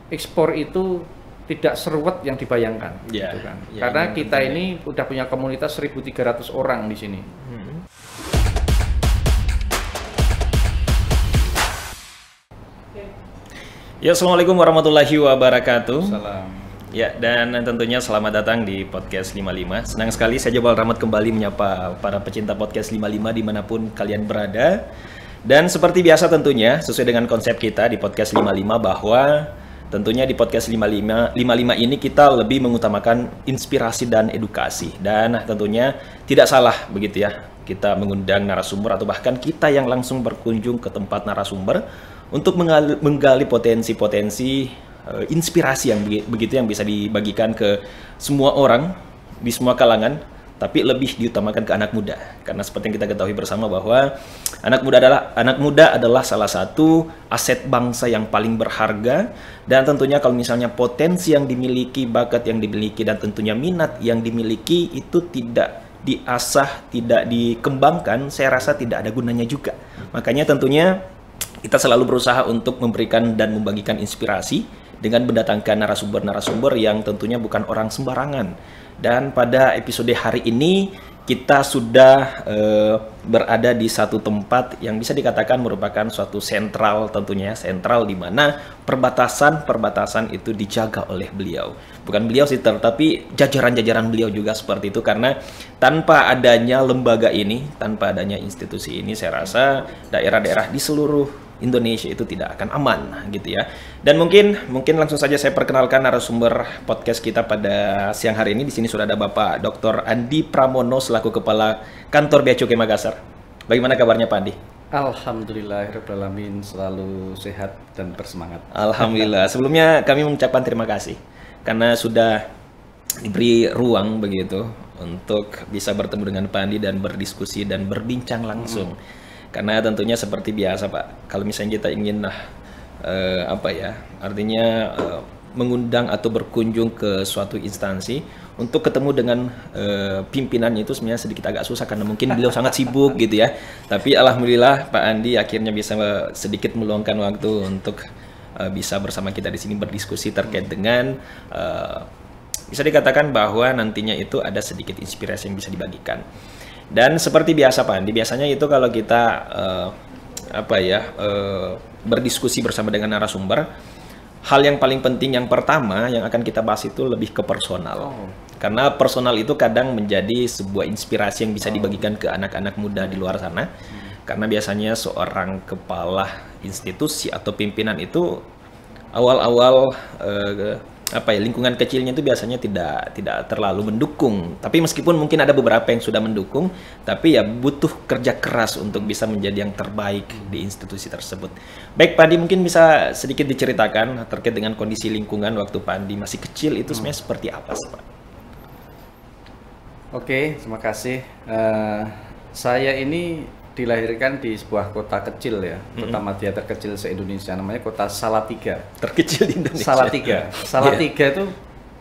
ekspor itu tidak seruat yang dibayangkan, Ya, gitu kan. ya, Karena ini kita penting, ini udah punya komunitas 1.300 orang di sini. Ya, assalamualaikum warahmatullahi wabarakatuh. Salam. Ya, dan tentunya selamat datang di Podcast 55. Senang sekali saya Jabal Rahmat kembali menyapa para pecinta Podcast 55 dimanapun kalian berada. Dan seperti biasa tentunya, sesuai dengan konsep kita di Podcast 55 bahwa tentunya di Podcast 55 ini kita lebih mengutamakan inspirasi dan edukasi. Dan tentunya tidak salah begitu ya, kita mengundang narasumber atau bahkan kita yang langsung berkunjung ke tempat narasumber untuk menggali potensi-potensi inspirasi yang begitu yang bisa dibagikan ke semua orang di semua kalangan, tapi lebih diutamakan ke anak muda. Karena seperti yang kita ketahui bersama bahwa anak muda adalah salah satu aset bangsa yang paling berharga, dan tentunya kalau misalnya potensi yang dimiliki, bakat yang dimiliki, dan tentunya minat yang dimiliki itu tidak diasah, tidak dikembangkan, saya rasa tidak ada gunanya juga. Makanya tentunya kita selalu berusaha untuk memberikan dan membagikan inspirasi dengan mendatangkan narasumber-narasumber yang tentunya bukan orang sembarangan. Dan pada episode hari ini kita sudah berada di satu tempat yang bisa dikatakan merupakan suatu sentral, tentunya sentral di mana perbatasan itu dijaga oleh beliau. Bukan beliau sih, tetapi jajaran-jajaran beliau juga seperti itu, karena tanpa adanya lembaga ini, tanpa adanya institusi ini, saya rasa daerah-daerah di seluruh Indonesia itu tidak akan aman gitu ya. Dan mungkin langsung saja saya perkenalkan narasumber podcast kita pada siang hari ini. Di sini sudah ada Bapak Dr. Andi Pramono selaku Kepala Kantor Bea Cukai Makassar. Bagaimana kabarnya Pak Andi? Alhamdulillahirrahmanirrahim, selalu sehat dan bersemangat. Alhamdulillah. Sebelumnya kami mengucapkan terima kasih karena sudah diberi ruang begitu untuk bisa bertemu dengan Pak Andi dan berdiskusi dan berbincang langsung. Karena tentunya seperti biasa Pak, kalau misalnya kita ingin mengundang atau berkunjung ke suatu instansi untuk ketemu dengan pimpinannya itu sebenarnya sedikit agak susah karena mungkin beliau sangat sibuk gitu ya. Tapi alhamdulillah Pak Andi akhirnya bisa sedikit meluangkan waktu untuk bisa bersama kita di sini berdiskusi terkait dengan bisa dikatakan bahwa nantinya itu ada sedikit inspirasi yang bisa dibagikan. Dan seperti biasa Pak Andi, biasanya itu kalau kita berdiskusi bersama dengan narasumber, hal yang paling penting yang pertama yang akan kita bahas itu lebih ke personal. Karena personal itu kadang menjadi sebuah inspirasi yang bisa dibagikan ke anak-anak muda di luar sana. Karena biasanya seorang kepala institusi atau pimpinan itu awal-awal lingkungan kecilnya itu biasanya tidak terlalu mendukung. Tapi meskipun mungkin ada beberapa yang sudah mendukung, tapi ya butuh kerja keras untuk bisa menjadi yang terbaik di institusi tersebut. Baik Pak Andi, mungkin bisa sedikit diceritakan terkait dengan kondisi lingkungan waktu Pak Andi masih kecil itu sebenarnya seperti apa sih Pak? Oke, terima kasih. Saya ini dilahirkan di sebuah kota kecil ya, kota madya terkecil se-Indonesia, namanya kota Salatiga. Terkecil di Indonesia. Salatiga itu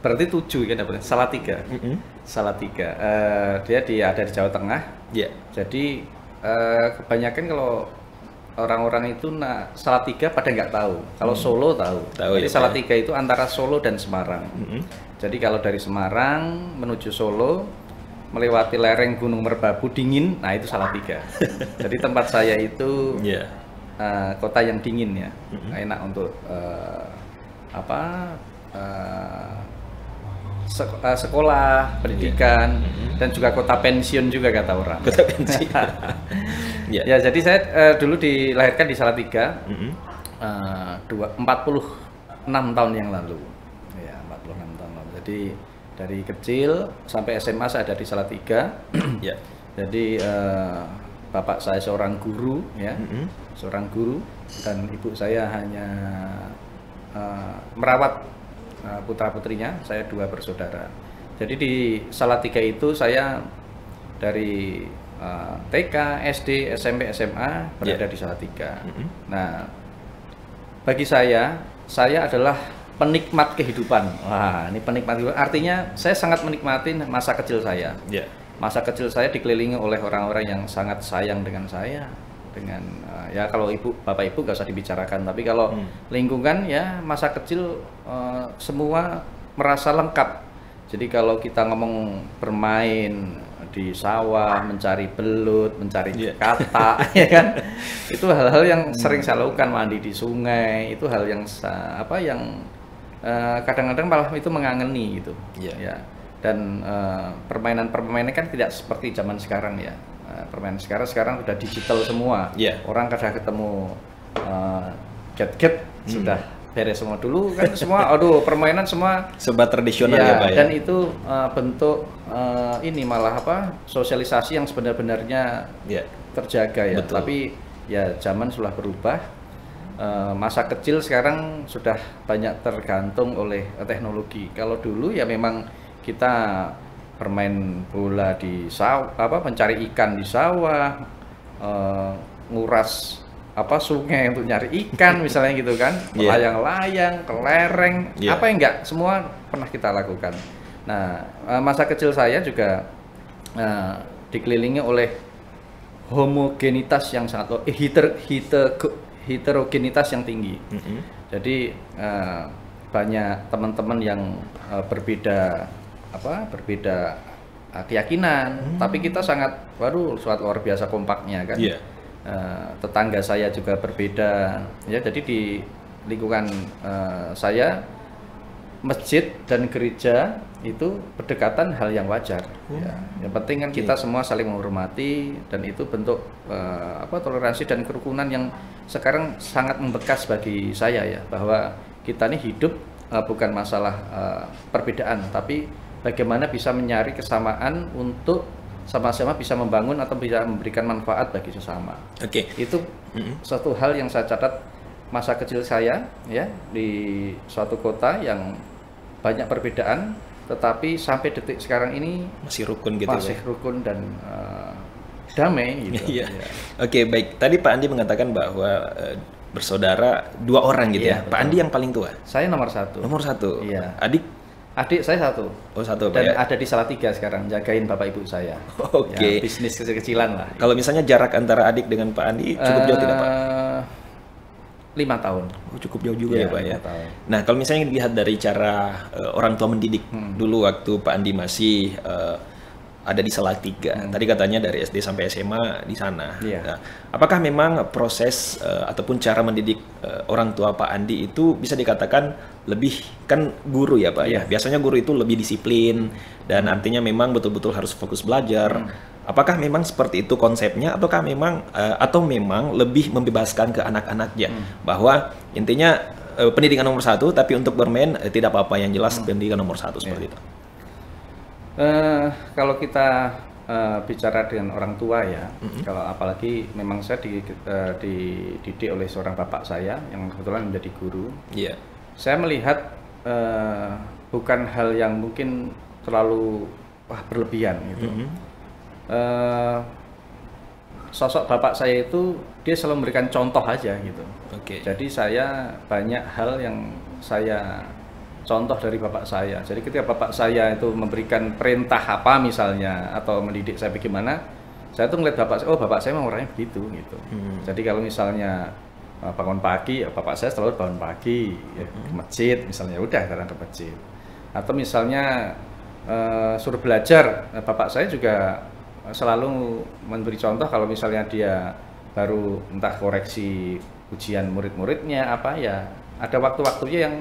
berarti 7 kan, Salatiga. Salatiga. Dia ada di Jawa Tengah. Jadi kebanyakan kalau orang-orang itu Salatiga pada nggak tahu. Kalau Solo tahu. Jadi Salatiga itu antara Solo dan Semarang. Jadi kalau dari Semarang menuju Solo, melewati lereng Gunung Merbabu dingin, nah itu Salatiga. Jadi tempat saya itu kota yang dingin ya, enak untuk sekolah, pendidikan, dan juga kota pensiun juga kata orang. Kota pensiun. Ya, jadi saya dulu dilahirkan di Salatiga 46 tahun yang lalu. Ya, 46 tahun lalu. Jadi dari kecil sampai SMA saya ada di Salatiga. Jadi bapak saya seorang guru ya, seorang guru, dan ibu saya hanya merawat putra-putrinya. Saya 2 bersaudara. Jadi di Salatiga itu saya dari TK, SD, SMP, SMA berada di Salatiga. Nah, bagi saya adalah penikmat kehidupan. Wah, ini penikmat kehidupan. Artinya saya sangat menikmati masa kecil saya. Masa kecil saya dikelilingi oleh orang-orang yang sangat sayang dengan saya, dengan ya kalau bapak ibu nggak usah dibicarakan, tapi kalau lingkungan ya masa kecil semua merasa lengkap. Jadi kalau kita ngomong bermain di sawah, mencari belut, mencari kata, ya kan, itu hal-hal yang sering saya lakukan. Mandi di sungai itu hal yang yang kadang-kadang malah itu mengangeni gitu. Ya. Dan permainan kan tidak seperti zaman sekarang ya. Permainan sekarang sudah digital semua. Orang kadang ketemu gadget sudah beres semua. Dulu kan semua permainan semua serba tradisional ya Pak ya. Dan itu bentuk ini malah sosialisasi yang sebenarnya terjaga ya. Betul. Tapi ya zaman sudah berubah. Masa kecil sekarang sudah banyak tergantung oleh teknologi. Kalau dulu ya memang kita bermain bola di sawah, mencari ikan di sawah, nguras sungai untuk nyari ikan misalnya gitu kan, layang-layang, kelereng, apa yang enggak, semua pernah kita lakukan. Nah, masa kecil saya juga dikelilingi oleh homogenitas yang sangat heterogenitas yang tinggi. Jadi banyak teman-teman yang berbeda keyakinan, tapi kita sangat suatu luar biasa kompaknya kan. Tetangga saya juga berbeda ya, jadi di lingkungan saya masjid dan gereja itu berdekatan hal yang wajar. Ya. Yang penting kan kita semua saling menghormati, dan itu bentuk toleransi dan kerukunan yang sekarang sangat membekas bagi saya ya, bahwa kita ini hidup bukan masalah perbedaan, tapi bagaimana bisa mencari kesamaan untuk sama-sama bisa membangun atau bisa memberikan manfaat bagi sesama. Itu suatu hal yang saya catat masa kecil saya ya, di suatu kota yang banyak perbedaan, tetapi sampai detik sekarang ini masih rukun gitu. Masih rukun dan damai gitu. Baik. Tadi Pak Andi mengatakan bahwa bersaudara 2 orang gitu ya. Betul. Pak Andi yang paling tua? Saya nomor 1. Nomor 1. Iya. Adik saya 1. Oh, 1 Pak. Dan ya? ada di Salatiga sekarang, jagain bapak ibu saya. Ya, bisnis kecil-kecilan lah. Kalau misalnya jarak antara adik dengan Pak Andi cukup jauh tidak Pak? 5 tahun. Oh, cukup jauh juga ya Pak ya. Nah, kalau misalnya dilihat dari cara orang tua mendidik dulu waktu Pak Andi masih ada di Salatiga. Tadi katanya dari SD sampai SMA di sana. Nah, apakah memang proses ataupun cara mendidik orang tua Pak Andi itu bisa dikatakan lebih, kan guru ya Pak ya? Biasanya guru itu lebih disiplin dan artinya memang betul-betul harus fokus belajar. Apakah memang seperti itu konsepnya, ataukah memang atau memang lebih membebaskan ke anak-anaknya bahwa intinya pendidikan nomor 1, tapi untuk bermain tidak apa-apa, yang jelas pendidikan nomor 1 seperti itu. Kalau kita bicara dengan orang tua ya, kalau apalagi memang saya dididik oleh seorang bapak saya yang kebetulan menjadi guru. Saya melihat bukan hal yang mungkin terlalu berlebihan gitu. Sosok bapak saya itu dia selalu memberikan contoh aja gitu. Jadi saya banyak hal yang saya contoh dari bapak saya. Jadi ketika bapak saya itu memberikan perintah apa misalnya, atau mendidik saya bagaimana, saya tuh ngeliat bapak saya, bapak saya memang orangnya begitu gitu. Jadi kalau misalnya bangun pagi, bapak saya selalu bangun pagi ya, ke masjid misalnya, udah sekarang ke masjid. Atau misalnya suruh belajar, bapak saya juga selalu memberi contoh kalau misalnya dia baru entah koreksi ujian murid-muridnya ada waktu-waktunya yang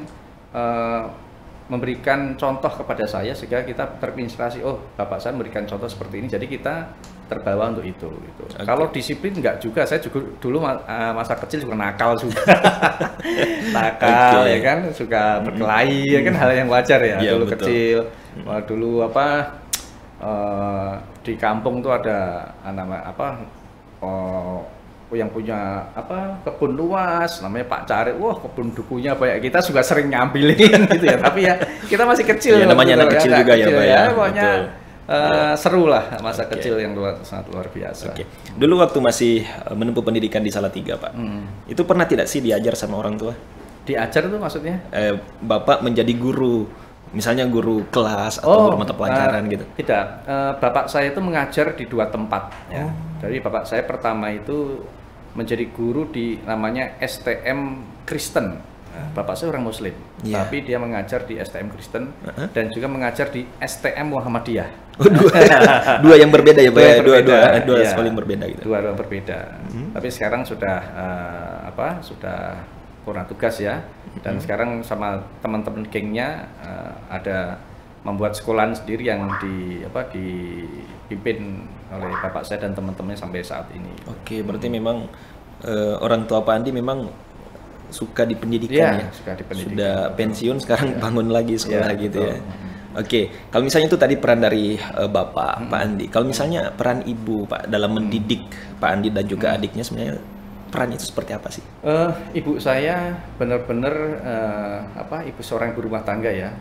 memberikan contoh kepada saya sehingga kita terinspirasi, bapak saya memberikan contoh seperti ini, jadi kita terbawa untuk itu gitu. Kalau disiplin enggak juga, saya juga dulu masa kecil juga nakal juga. Nakal ya kan, suka berkelahi ya kan, hal yang wajar ya dulu betul. Kecil. Dulu di kampung tuh ada yang punya kebun luas namanya Pak Cari, kebun dukunya banyak, kita juga sering ngambilin gitu ya, tapi ya kita masih kecil ya, namanya anak kecil juga ya Pak ya, pokoknya seru lah masa kecil yang sangat luar biasa. Dulu waktu masih menempuh pendidikan di Salatiga Pak, itu pernah tidak sih diajar sama orang tua? Diajar tuh maksudnya? Bapak menjadi guru, misalnya guru kelas atau guru mata pelajaran gitu? Tidak, bapak saya itu mengajar di 2 tempat ya. Jadi bapak saya pertama itu menjadi guru di namanya STM Kristen. Bapak saya orang Muslim, tapi dia mengajar di STM Kristen dan juga mengajar di STM Muhammadiyah. Dua yang berbeda ya Pak ya? Dua sekolah yang berbeda gitu. Dua berbeda. Tapi sekarang sudah sudah kurang tugas ya. Dan sekarang sama teman-teman gengnya ada membuat sekolahan sendiri yang dipimpin oleh bapak saya dan teman-temannya sampai saat ini. Oke, berarti memang orang tua Pak Andi memang suka di pendidikan ya? Suka di pendidikan. Sudah pensiun sekarang bangun lagi sekolah gitu ya. Oke, kalau misalnya itu tadi peran dari Bapak, Pak Andi. Kalau misalnya peran Ibu Pak dalam mendidik Pak Andi dan juga adiknya sebenarnya peran itu seperti apa sih? Ibu saya benar-benar ibu seorang ibu rumah tangga ya.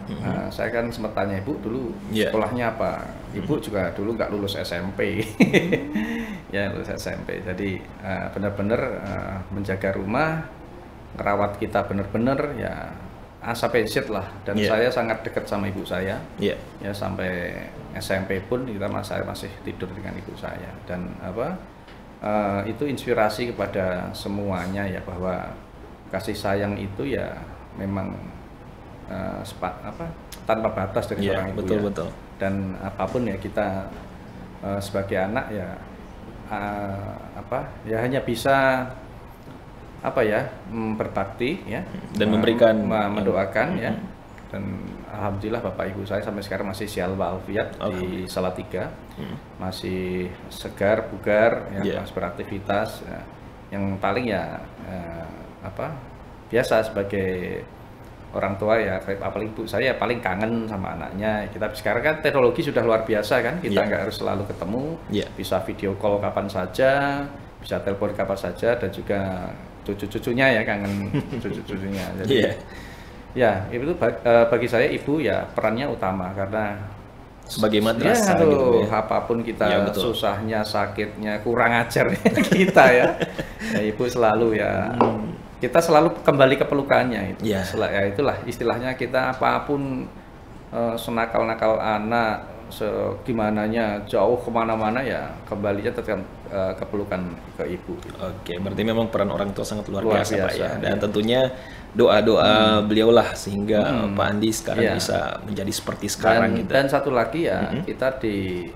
Saya kan sempat tanya ibu dulu sekolahnya apa. Ibu juga dulu nggak lulus SMP, ya lulus SMP. Jadi benar-benar menjaga rumah, merawat kita benar-benar ya sampai Z lah. Dan saya sangat dekat sama ibu saya. Ya sampai SMP pun saya masih tidur dengan ibu saya dan itu inspirasi kepada semuanya ya, bahwa kasih sayang itu ya memang tanpa batas dari seorang ibu. Betul. Dan apapun ya kita sebagai anak ya ya hanya bisa berbakti ya dan memberikan mendoakan ya. Dan alhamdulillah bapak ibu saya sampai sekarang masih sial walafiat di Salatiga, masih segar bugar ya, masih beraktivitas ya. Yang paling ya biasa sebagai orang tua ya, apalagi ibu saya paling kangen sama anaknya. Kita sekarang kan teknologi sudah luar biasa kan, kita nggak harus selalu ketemu, bisa video call kapan saja, bisa telepon kapan saja, dan juga cucu-cucunya ya, kangen cucu-cucunya. Jadi ya, itu bagi saya ibu ya perannya utama, karena sebagai madrasah gitu ya. Apapun kita susahnya, sakitnya, kurang ajar kita ya ibu selalu ya kita selalu kembali ke pelukannya itu. Ya itulah istilahnya, kita apapun senakal-nakal anak, segimananya jauh kemana-mana ya kembalinya tetap ke pelukan ke ibu gitu. Oke, berarti memang peran orang tua sangat luar biasa Pak ya. Dan tentunya doa-doa beliaulah sehingga Pak Andi sekarang bisa menjadi seperti sekarang gitu. Dan satu lagi ya, kita di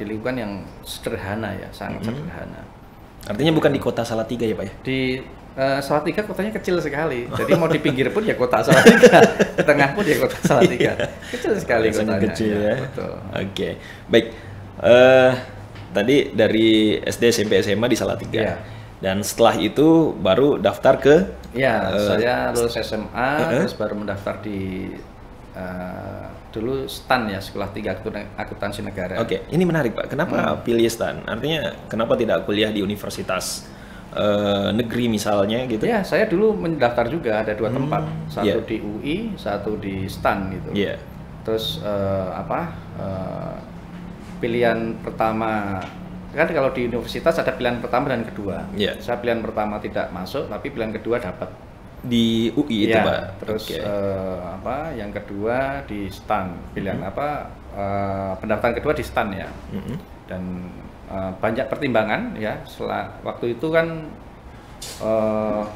lingkungan yang sederhana ya, sangat sederhana. Artinya bukan di kota Salatiga ya Pak ya? Di Salatiga kotanya kecil sekali, jadi mau di pinggir pun ya kota Salatiga, di tengah pun ya kota Salatiga, kecil sekali kotanya. Kecil ya. Betul. Oke, baik. Tadi dari SD, SMP, SMA di Salatiga, dan setelah itu baru daftar ke? Saya lulus SMA, terus baru mendaftar di dulu STAN ya, Sekolah Tinggi Akuntansi Negara. Oke, ini menarik Pak. Kenapa pilih STAN? Artinya kenapa tidak kuliah di universitas negeri misalnya gitu? Ya, saya dulu mendaftar juga ada 2 tempat, satu di UI, satu di STAN gitu. Terus pilihan pertama kan, kalau di universitas ada pilihan pertama dan kedua. Saya pilihan pertama tidak masuk, tapi pilihan kedua dapat di UI itu Pak. Terus yang kedua di STAN, pilihan pendaftaran kedua di STAN ya. Dan banyak pertimbangan ya. Waktu itu kan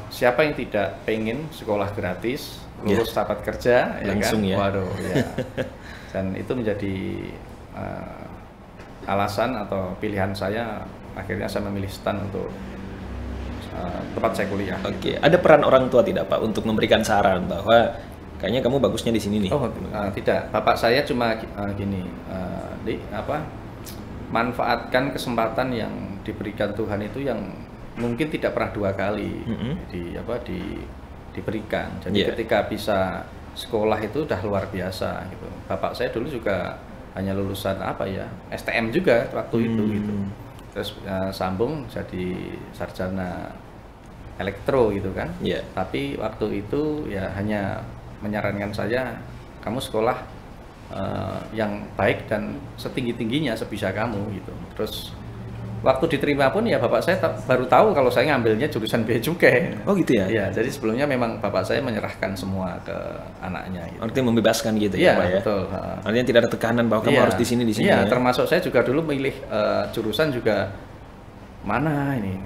siapa yang tidak pengen sekolah gratis, lulus dapat kerja langsung ya kan? Waduh ya. Dan itu menjadi alasan atau pilihan saya, akhirnya saya memilih STAN untuk tempat saya kuliah. Oke, ada peran orang tua tidak Pak untuk memberikan saran bahwa kayaknya kamu bagusnya di sini nih? Tidak, bapak saya cuma gini, manfaatkan kesempatan yang diberikan Tuhan itu yang mungkin tidak pernah 2 kali diberikan. Jadi ketika bisa sekolah itu udah luar biasa gitu. Bapak saya dulu juga hanya lulusan STM juga waktu itu gitu. Terus sambung jadi sarjana elektro gitu kan. Tapi waktu itu ya hanya menyarankan saya, kamu sekolah yang baik dan setinggi-tingginya sebisa kamu gitu. Terus waktu diterima pun ya bapak saya baru tahu kalau saya ngambilnya jurusan Bea Cukai. Oh gitu ya? Iya, jadi sebelumnya memang bapak saya menyerahkan semua ke anaknya. Gitu. Artinya membebaskan gitu ya Pak ya? Betul. Artinya tidak ada tekanan bahwa kamu harus di sini. Iya, termasuk saya juga dulu milih jurusan juga mana ini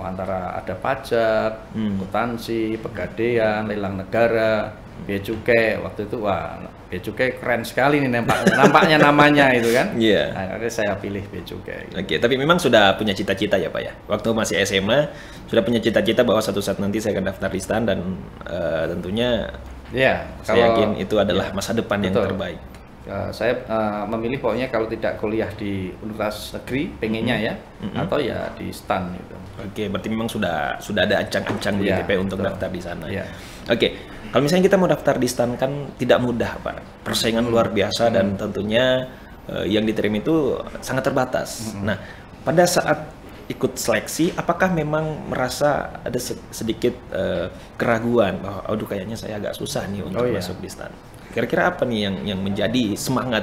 antara ada pajak, akuntansi, pegadaian, lelang negara, bea cukai. Waktu itu wah, bea cukai keren sekali nih nampaknya namanya itu kan. Iya. Akhirnya saya pilih bea cukai. Oke, tapi memang sudah punya cita-cita ya Pak ya. Waktu masih SMA sudah punya cita-cita bahwa satu saat nanti saya akan daftar di STAN dan tentunya saya yakin itu adalah masa depan yang terbaik. Saya memilih pokoknya kalau tidak kuliah di universitas negeri pengennya ya, atau ya di STAN gitu. Oke, berarti memang sudah ada ancang-ancang begitu Pak untuk daftar di sana. Oke, kalau misalnya kita mau daftar di STAN kan tidak mudah Pak, persaingan luar biasa dan tentunya yang diterima itu sangat terbatas. Nah, pada saat ikut seleksi, apakah memang merasa ada sedikit keraguan bahwa, aduh kayaknya saya agak susah nih untuk masuk di STAN? Kira-kira apa nih yang menjadi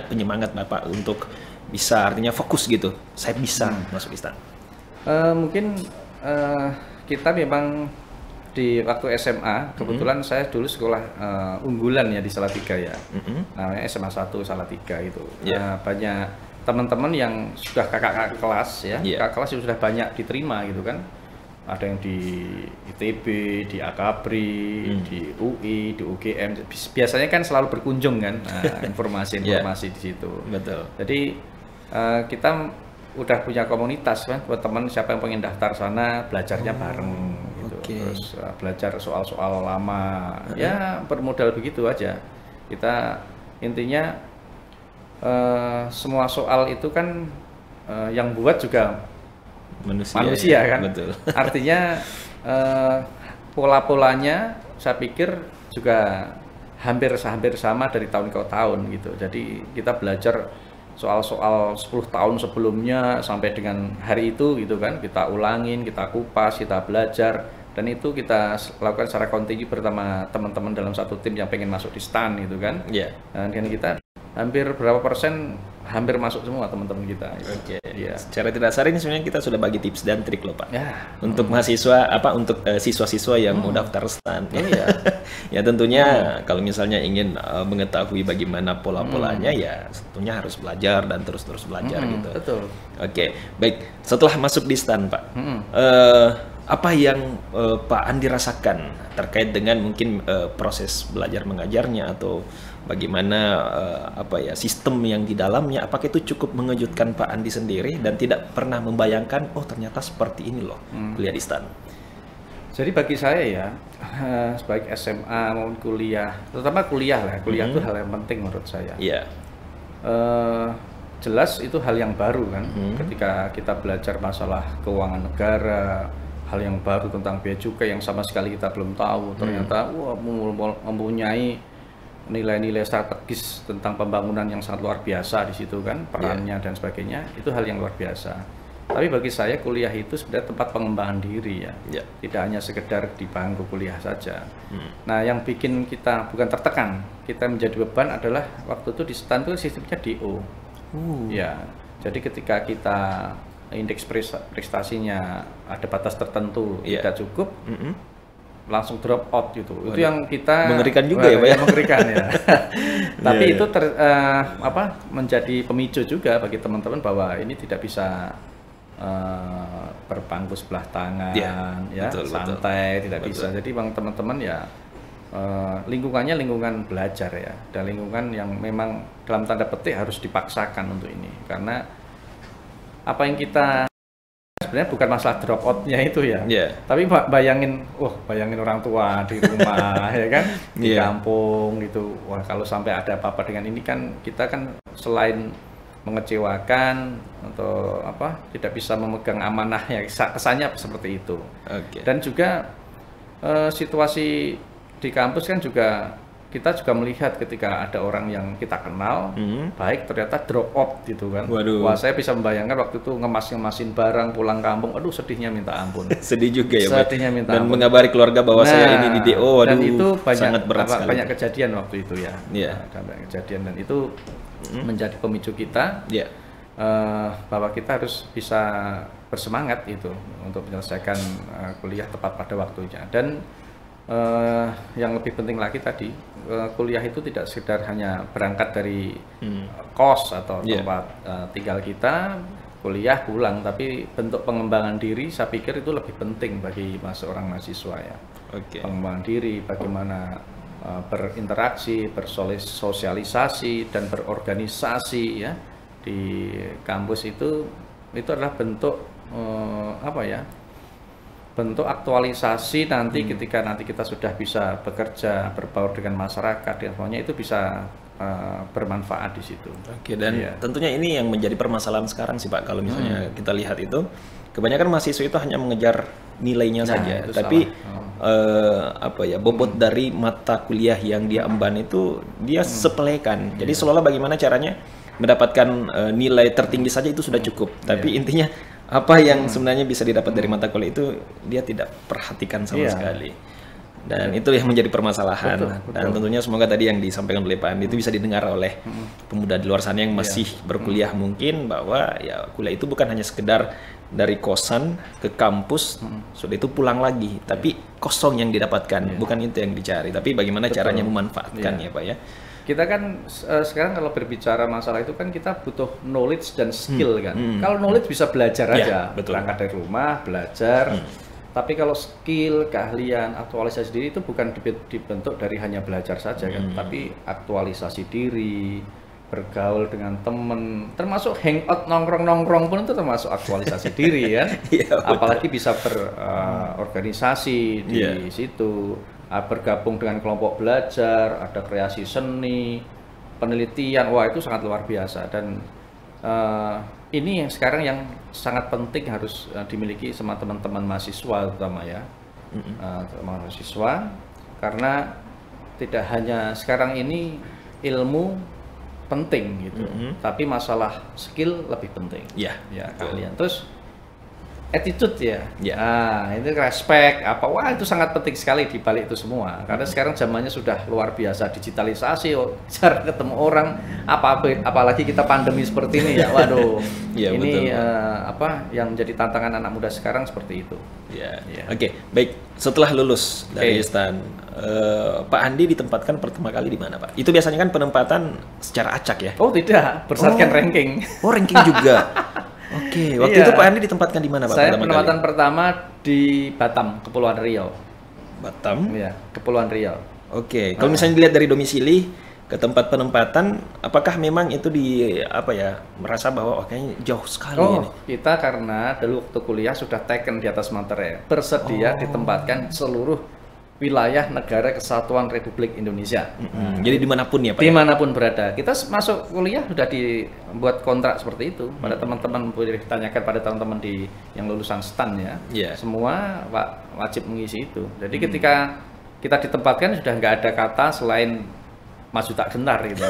penyemangat Bapak untuk bisa artinya fokus gitu, saya bisa masuk di STAN? Mungkin kita memang di waktu SMA, kebetulan saya dulu sekolah unggulan ya di Salatiga ya, namanya SMA 1 Salatiga itu. Banyak teman-teman yang sudah kakak kelas ya, kakak kelas yang sudah banyak diterima gitu kan. Ada yang di ITB, di Akabri, di UI, di UGM. Biasanya kan selalu berkunjung kan, informasi-informasi di situ. Betul. Jadi kita udah punya komunitas kan, buat teman siapa yang pengen daftar sana, belajarnya bareng gitu. Terus belajar soal-soal lama, ya bermodal begitu aja. Kita intinya semua soal itu kan yang buat juga manusia kan. Betul. Artinya pola-polanya saya pikir juga hampir sama dari tahun ke tahun gitu. Jadi kita belajar soal-soal 10 tahun sebelumnya sampai dengan hari itu gitu kan, kita ulangin, kita kupas, kita belajar, dan itu kita lakukan secara kontinu bersama teman-teman dalam satu tim yang pengen masuk di STAN gitu kan. Dan kita hampir berapa persen hampir masuk semua teman-teman kita. Secara tidak sadar ini sebenarnya kita sudah bagi tips dan trik loh Pak. Untuk mahasiswa untuk siswa-siswa yang mau daftar STAN. Ya tentunya kalau misalnya ingin mengetahui bagaimana pola-polanya ya tentunya harus belajar dan terus belajar gitu. Betul. Oke, baik. Setelah masuk di STAN Pak, apa yang Pak Andi rasakan terkait dengan mungkin proses belajar mengajarnya atau bagaimana sistem yang di dalamnya, apakah itu cukup mengejutkan Pak Andi sendiri dan tidak pernah membayangkan oh ternyata seperti ini loh kuliah di STAN? Jadi bagi saya ya, baik SMA maupun kuliah, terutama kuliah itu hal yang penting menurut saya. Jelas itu hal yang baru kan, ketika kita belajar masalah keuangan negara, hal yang baru tentang bea cukai yang sama sekali kita belum tahu, ternyata mempunyai nilai-nilai strategis tentang pembangunan yang sangat luar biasa di situ kan, perannya dan sebagainya, itu hal yang luar biasa. Tapi bagi saya kuliah itu sebenarnya tempat pengembangan diri ya, tidak hanya sekedar di bangku kuliah saja. Nah, yang bikin kita bukan tertekan, kita menjadi beban adalah waktu itu di STAN itu sistemnya DO. Jadi ketika kita indeks prestasinya ada batas tertentu tidak cukup, langsung drop out gitu. Itu yang kita mengerikan juga ya Pak ya. Mengerikan ya. Tapi itu menjadi pemicu juga bagi teman-teman bahwa ini tidak bisa berpangku sebelah tangan santai, tidak bisa. Jadi bang teman-teman ya lingkungannya lingkungan belajar ya, dan lingkungan yang memang dalam tanda petik harus dipaksakan untuk ini, karena apa yang kita sebenarnya bukan masalah drop out-nya itu ya, tapi bayangin orang tua di rumah ya kan, di kampung gitu. Wah, kalau sampai ada apa-apa dengan ini kan kita kan selain mengecewakan atau tidak bisa memegang amanah ya, kesannya seperti itu. Dan juga situasi di kampus kan juga kita juga melihat ketika ada orang yang kita kenal baik ternyata drop out gitu kan. Wah, saya bisa membayangkan waktu itu ngemasin barang pulang kampung, aduh sedihnya minta ampun. Sedih juga ya, sedihnya minta dan ampun. mengabari keluarga bahwa saya ini di DO, dan itu sangat berat sekali. Banyak kejadian waktu itu ya. Banyak kejadian, dan itu menjadi pemicu kita bahwa kita harus bisa bersemangat itu untuk menyelesaikan kuliah tepat pada waktunya. Dan yang lebih penting lagi tadi, kuliah itu tidak sekedar hanya berangkat dari kos atau tempat tinggal kita, kuliah pulang, tapi bentuk pengembangan diri saya pikir itu lebih penting bagi seorang mahasiswa ya. Pengembangan diri, bagaimana berinteraksi, bersosialisasi dan berorganisasi ya di kampus itu adalah bentuk bentuk aktualisasi nanti ketika nanti kita sudah bisa bekerja, berbaur dengan masyarakat dan semuanya itu bisa bermanfaat di situ. Dan tentunya ini yang menjadi permasalahan sekarang sih Pak, kalau misalnya kita lihat itu kebanyakan mahasiswa itu hanya mengejar nilainya saja, tapi bobot dari mata kuliah yang dia emban itu dia sepelekan. Jadi seolah-olah bagaimana caranya mendapatkan nilai tertinggi saja itu sudah cukup, tapi intinya apa yang sebenarnya bisa didapat dari mata kuliah itu dia tidak perhatikan sama sekali. Dan itu yang menjadi permasalahan. Betul. Dan tentunya semoga tadi yang disampaikan oleh Pak Andi itu bisa didengar oleh pemuda di luar sana yang masih berkuliah mungkin, bahwa ya kuliah itu bukan hanya sekedar dari kosan ke kampus sudah itu pulang lagi, tapi kosong yang didapatkan, bukan itu yang dicari, tapi bagaimana caranya memanfaatkan ya Pak ya. Kita kan sekarang kalau berbicara masalah itu kan kita butuh knowledge dan skill kan. Kalau knowledge bisa belajar aja, berangkat dari rumah belajar. Tapi kalau skill, keahlian, aktualisasi diri itu bukan dibentuk dari hanya belajar saja kan, tapi aktualisasi diri, bergaul dengan teman, termasuk hangout nongkrong-nongkrong pun itu termasuk aktualisasi diri ya. Apalagi bisa berorganisasi di situ, bergabung dengan kelompok belajar, ada kreasi seni, penelitian, wah itu sangat luar biasa. Dan ini yang sekarang yang sangat penting harus dimiliki sama teman-teman mahasiswa terutama ya, teman mahasiswa, karena tidak hanya sekarang ini ilmu penting gitu, tapi masalah skill lebih penting. Ya kalian. Terus attitude itu respect wah itu sangat penting sekali di balik itu semua, karena sekarang zamannya sudah luar biasa digitalisasi, cara ketemu orang apalagi kita pandemi seperti ini ya, waduh ini yang menjadi tantangan anak muda sekarang seperti itu. Baik, setelah lulus dari Istan, Pak Andi ditempatkan pertama kali di mana Pak? Itu biasanya kan penempatan secara acak ya? Oh tidak, berdasarkan ranking. Ranking juga. Waktu itu Pak Andi ditempatkan di mana Pak? Saya penempatan pertama di Batam, Kepulauan Riau. Batam? Iya, Kepulauan Riau. Kalau misalnya dilihat dari domisili ke tempat penempatan, apakah memang itu merasa bahwa kayaknya jauh sekali ini? Kita karena dulu waktu kuliah sudah taken di atas materai, bersedia ditempatkan seluruh wilayah negara kesatuan Republik Indonesia. Jadi dimanapun ya Pak? Dimanapun berada. Kita masuk kuliah sudah dibuat kontrak seperti itu. Pada teman-teman, boleh ditanyakan pada teman-teman yang lulusan STAN ya. Semua wajib mengisi itu. Jadi ketika kita ditempatkan sudah nggak ada kata selain maju tak gentar gitu.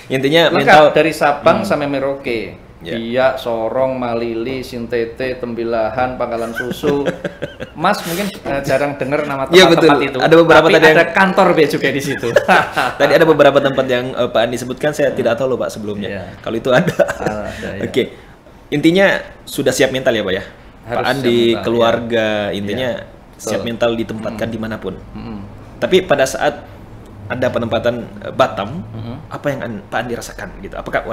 Intinya mental dari Sabang sampai Merauke. Biak, Sorong, Malili, Sintete, Tembilahan, Pangkalan Susu. Mas mungkin jarang dengar nama tempat-tempat itu. Ada beberapa tapi ada kantor bea cukai di situ. Tadi ada beberapa tempat yang Pak Andi sebutkan, saya tidak tahu loh Pak sebelumnya. Kalau itu ada. Intinya sudah siap mental ya Pak ya. Pak Andi, keluarga, intinya siap mental ditempatkan dimanapun. Tapi pada saat ada penempatan Batam, apa yang Pak Andi rasakan gitu? Apakah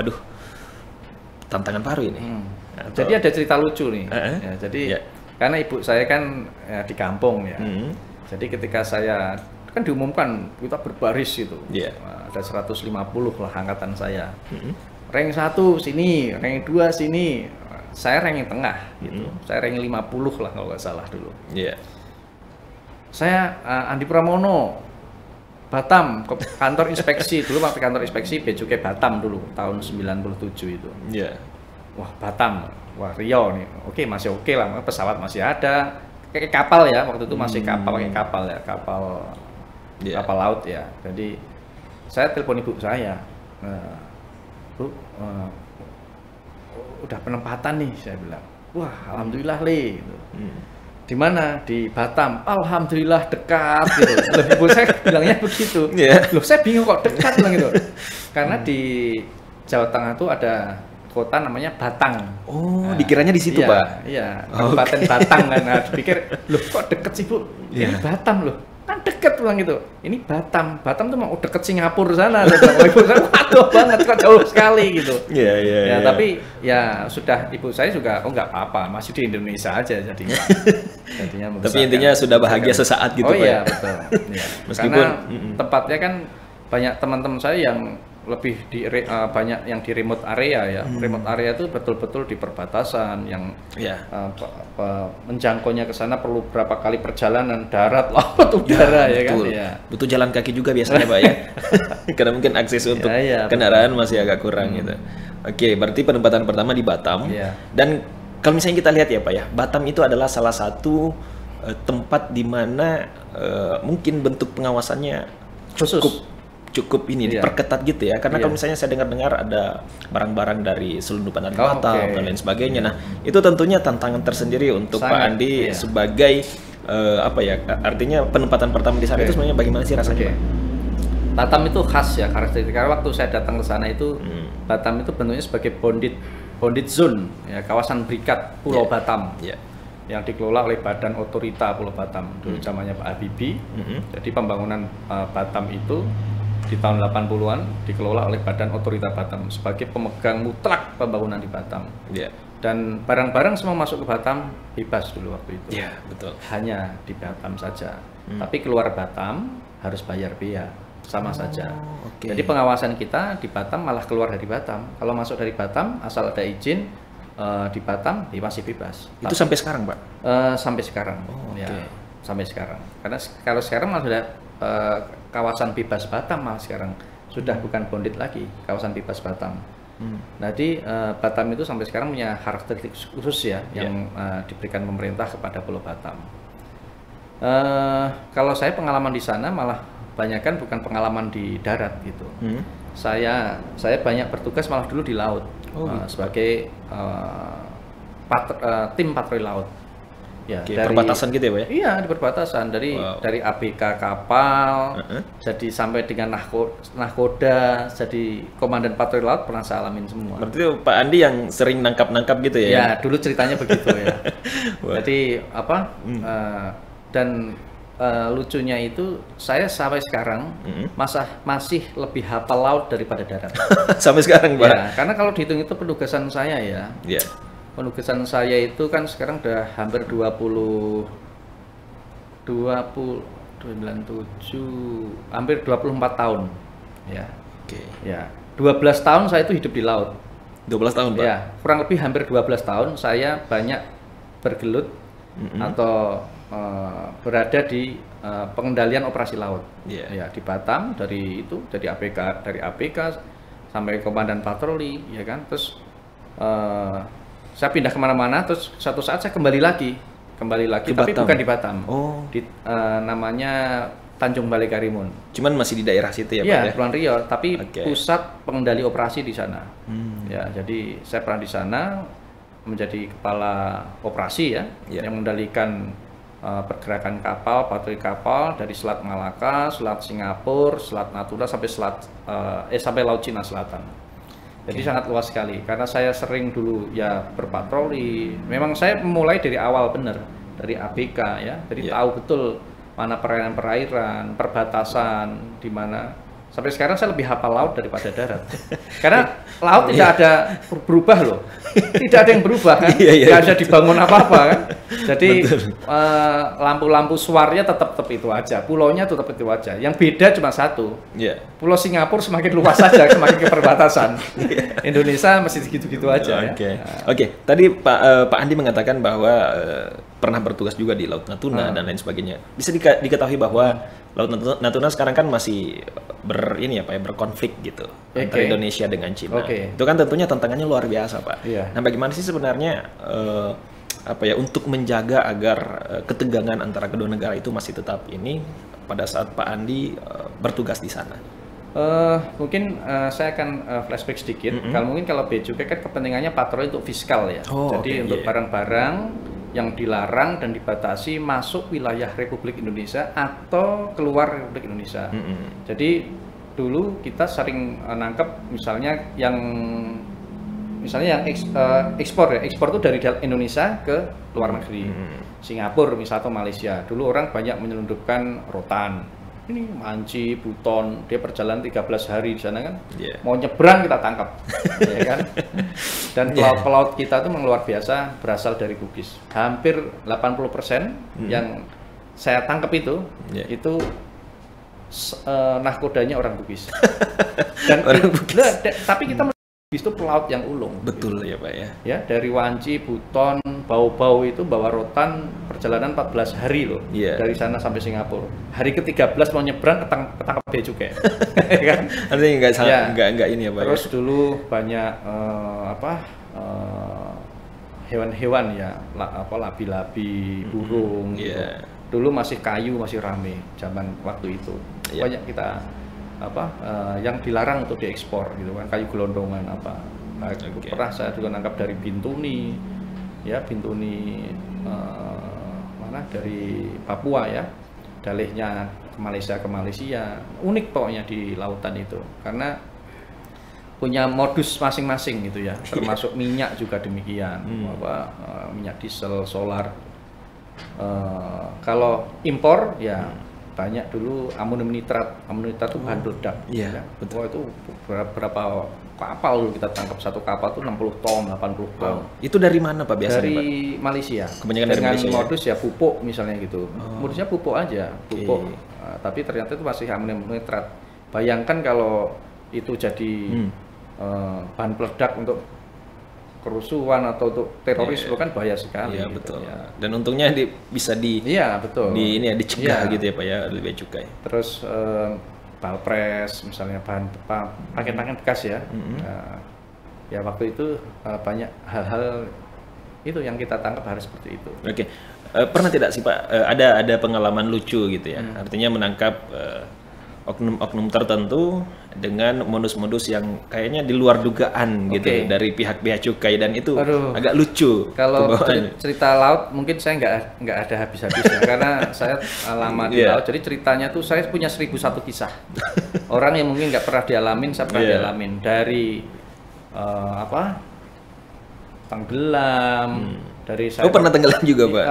tantangan baru ini? Jadi ada cerita lucu nih. Karena ibu saya kan di kampung ya. Jadi ketika saya kan diumumkan kita berbaris gitu. Ada 150 lah angkatan saya. Rank 1 sini, rank 2 sini. Saya rank yang tengah gitu. Saya rank 50 lah kalau nggak salah dulu. Saya Andi Pramono, Batam, kantor inspeksi dulu, waktu kantor inspeksi bea cukai Batam dulu tahun 97 itu. Wah Batam, wah Riau nih, masih oke lah, pesawat masih ada, kayak kapal ya waktu itu masih pakai kapal ya, kapal laut ya. Jadi saya telepon ibu saya, Bu, udah penempatan nih, saya bilang. Wah alhamdulillah Le. Di mana? Di Batam. Alhamdulillah dekat gitu. Ibu saya bilangnya begitu. Loh saya bingung kok dekat bilang gitu. Karena di Jawa Tengah tuh ada kota namanya Batang. Dikiranya di situ Pak? Iya, Kabupaten Batang kan. Nah, dipikir, loh kok deket sih Bu? Ini Batam loh. kan deket bilang gitu. Ini Batam tuh mau deket Singapura sana. Ibu saya waduh banget kok jauh sekali gitu. Iya. Tapi ya sudah ibu saya juga nggak apa-apa, masih di Indonesia aja jadinya. Tapi intinya sudah bahagia sesaat gitu Pak. Oh iya betul. Ya. Meskipun tempatnya kan banyak teman-teman saya yang lebih banyak yang di remote area ya. Remote area itu betul-betul di perbatasan yang menjangkaunya ke sana perlu berapa kali perjalanan darat, laut, udara ya kan. Ya. Butuh jalan kaki juga biasanya Pak ya. Karena mungkin akses untuk kendaraan masih agak kurang gitu. Oke, berarti penempatan pertama di Batam. Dan kalau misalnya kita lihat ya Pak ya, Batam itu adalah salah satu tempat di mana mungkin bentuk pengawasannya cukup ini diperketat gitu ya, karena kalau misalnya saya dengar ada barang-barang dari selundupan dari Batam dan lain sebagainya. Nah itu tentunya tantangan tersendiri untuk Pak Andi sebagai artinya penempatan pertama di sana itu sebenarnya bagaimana sih rasanya? Batam itu khas ya karakteristik, karena waktu saya datang ke sana itu Batam itu bentuknya sebagai bonded zone ya, kawasan berikat Pulau Batam yang dikelola oleh Badan Otorita Pulau Batam dulu zamannya Pak Habibie. Jadi pembangunan Batam itu di tahun 80-an dikelola oleh Badan Otorita Batam sebagai pemegang mutlak pembangunan di Batam. Dan barang-barang semua masuk ke Batam bebas dulu waktu itu. Betul. Hanya di Batam saja. Tapi keluar Batam harus bayar bea, sama saja. Jadi pengawasan kita di Batam malah keluar dari Batam. Kalau masuk dari Batam asal ada izin di Batam masih bebas. Itu sampai sekarang, Pak? Sampai sekarang. Sampai sekarang. Karena kalau sekarang malah sudah kawasan bebas Batam malah sekarang sudah bukan bonded lagi, kawasan bebas Batam. Jadi Batam itu sampai sekarang punya karakteristik khusus ya yang diberikan pemerintah kepada Pulau Batam. Kalau saya pengalaman di sana malah banyakkan bukan pengalaman di darat gitu. Saya banyak bertugas malah dulu di laut sebagai tim patroli laut. Ya, dari perbatasan gitu ya Pak ya? Iya, di perbatasan dari ABK kapal, jadi sampai dengan nahkoda, jadi komandan patroli laut pernah saya alamin semua. Berarti Pak Andi yang sering nangkap begitu ya? Ya, dulu ceritanya begitu ya. Jadi dan lucunya itu saya sampai sekarang masih lebih hafal laut daripada darat. Sampai sekarang Pak? Ya, karena kalau dihitung itu penugasan saya ya. Penugasan saya itu kan sekarang udah hampir 97, hampir 24 tahun. Ya. Ya. 12 tahun saya itu hidup di laut. 12 tahun, Pak? Ya, kurang lebih hampir 12 tahun saya banyak bergelut atau berada di pengendalian operasi laut. Ya, di Batam dari APK sampai komandan patroli, ya kan. Terus saya pindah kemana-mana, terus suatu saat saya kembali lagi, tapi Batam. bukan di Batam, di namanya Tanjung Balai Karimun. Cuman masih di daerah situ ya Pak? Iya, Kepulauan Riau, tapi pusat pengendali operasi di sana. Ya, jadi saya pernah di sana menjadi kepala operasi yang mengendalikan pergerakan kapal, patroli kapal dari Selat Malaka, Selat Singapura, Selat Natuna sampai sampai Laut Cina Selatan. Jadi sangat luas sekali, karena saya sering dulu ya berpatroli. Memang saya mulai dari awal benar, dari ABK ya, jadi tahu betul mana perairan, perbatasan, di mana. Sampai sekarang saya lebih hafal laut daripada darat. Karena laut tidak ada berubah loh, tidak ada yang berubah kan, tidak ada dibangun apa-apa kan. Jadi lampu-lampu suarnya tetap itu aja, pulaunya tetap itu aja. Yang beda cuma satu, Pulau Singapura semakin luas saja, semakin ke perbatasan. Indonesia masih segitu-gitu aja. Oke. Tadi Pak Andi mengatakan bahwa pernah bertugas juga di Laut Natuna dan lain sebagainya. Bisa diketahui bahwa Laut Natuna sekarang kan masih berkonflik gitu antara Indonesia dengan Cina. Itu kan tentunya tantangannya luar biasa, Pak. Nah, bagaimana sih sebenarnya untuk menjaga agar ketegangan antara kedua negara itu masih tetap ini pada saat Pak Andi bertugas di sana? Mungkin saya akan flashback sedikit. Kalau Bea Cukai kan kepentingannya patroli untuk fiskal ya. Jadi untuk barang-barang yang dilarang dan dibatasi masuk wilayah Republik Indonesia atau keluar Republik Indonesia. Jadi dulu kita sering nangkep misalnya yang misalnya yang ekspor ya, ekspor itu dari Indonesia ke luar negeri, Singapura misalnya atau Malaysia. Dulu orang banyak menyelundupkan rotan, ini manci, buton, dia perjalanan 13 hari di sana kan, mau nyebrang kita tangkap, ya kan. Dan pelaut kita itu luar biasa, berasal dari Bugis. Hampir 80% yang saya tangkap itu nahkodanya orang Bugis. Dan tapi kita Bugis itu pelaut yang ulung. Betul ya Pak ya. Ya, dari Wanci, Buton, Bau-Bau itu bawa rotan perjalanan 14 hari loh. Dari sana sampai Singapura. Hari ke-13 mau nyebrang ketangkap bea cukai. Kan? Artinya enggak ini ya Pak. Terus dulu banyak hewan-hewan ya, labi-labi, burung gitu. Dulu masih kayu, masih rame zaman waktu itu. Banyak kita yang dilarang untuk diekspor gitu kan, kayu gelondongan pernah saya juga nangkap dari Bintuni ya, Bintuni dari Papua ya, dalihnya ke Malaysia unik pokoknya di lautan itu karena punya modus masing-masing gitu ya, termasuk minyak juga demikian, minyak diesel, solar. Kalau impor ya banyak dulu amonium nitrat itu bahan peledak. Iya, betul. Itu berapa kapal dulu kita tangkap, satu kapal tuh 60 ton, 80 ton. Itu dari mana Pak biasanya dari Pak? Malaysia. Kebanyakan dari Malaysia. Dengan modus ya pupuk misalnya gitu. Modusnya pupuk aja, pupuk. Tapi ternyata itu masih amonium nitrat. Bayangkan kalau itu jadi bahan peledak untuk kerusuhan atau untuk teroris itu kan bahaya sekali. Iya, gitu, betul. ya. Dan untungnya bisa betul. dicegah gitu ya Pak ya, lebih cukai. Terus balpres misalnya, pakaian bekas ya. Ya waktu itu banyak hal-hal itu yang kita tangkap harus seperti itu. Oke. Pernah tidak sih Pak ada pengalaman lucu gitu ya? Artinya menangkap oknum-oknum tertentu dengan modus-modus yang kayaknya di luar dugaan gitu dari pihak bea cukai, dan itu agak lucu. Kalau cerita laut mungkin saya nggak ada habis-habisnya karena saya lama di laut, jadi ceritanya tuh saya punya 1001 kisah. Orang yang mungkin nggak pernah dialamin, saya pernah dialamin dari tenggelam, dari saya. Pernah tenggelam juga Pak?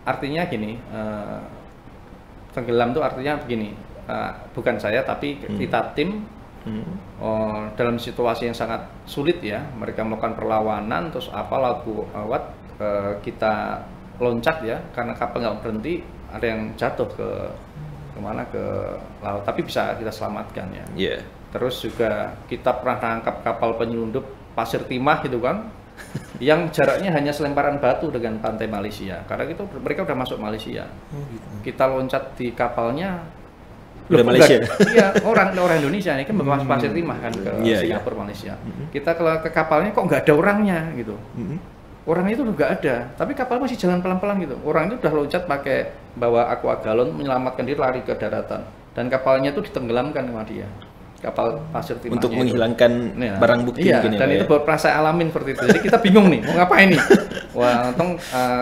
Artinya gini, tenggelam tuh artinya begini. Bukan saya tapi kita tim dalam situasi yang sangat sulit ya, mereka melakukan perlawanan, terus laut kita loncat ya, karena kapal nggak berhenti, ada yang jatuh ke laut, tapi bisa kita selamatkan ya. Terus juga kita pernah tangkap kapal penyelundup pasir timah gitu kan, yang jaraknya hanya selemparan batu dengan pantai Malaysia, karena itu mereka udah masuk Malaysia. Kita loncat di kapalnya udah Malaysia. Iya, orang Indonesia ini kan bawa pasir timah kan ke Singapura, Malaysia. Kita ke kapalnya kok nggak ada orangnya gitu. Orangnya itu nggak ada, tapi kapal masih jalan pelan-pelan gitu. Orang itu udah loncat pakai bawa aqua galon, menyelamatkan diri, lari ke daratan, dan kapalnya itu ditenggelamkan sama dia. Kapal pasir timahnya untuk menghilangkan barang bukti. Iya, dan itu pernah saya alamin seperti itu. Jadi kita bingung nih, mau ngapain nih? Wah, untung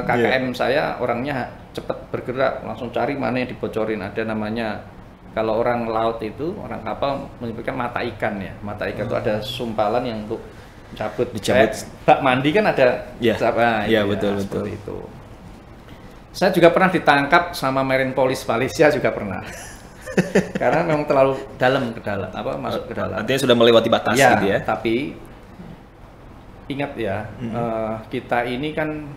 KKM saya orangnya cepat bergerak, langsung cari mana yang dibocorin. Ada namanya, kalau orang laut itu, orang kapal menyebutkan mata ikan ya. Mata ikan itu ada sumpalan yang untuk dicabut. Bak mandi kan ada. Iya, betul. Itu. Saya juga pernah ditangkap sama Marine Police Malaysia juga pernah. Karena memang terlalu masuk ke dalam. Artinya sudah melewati batas gitu ya. Tapi ingat ya, kita ini kan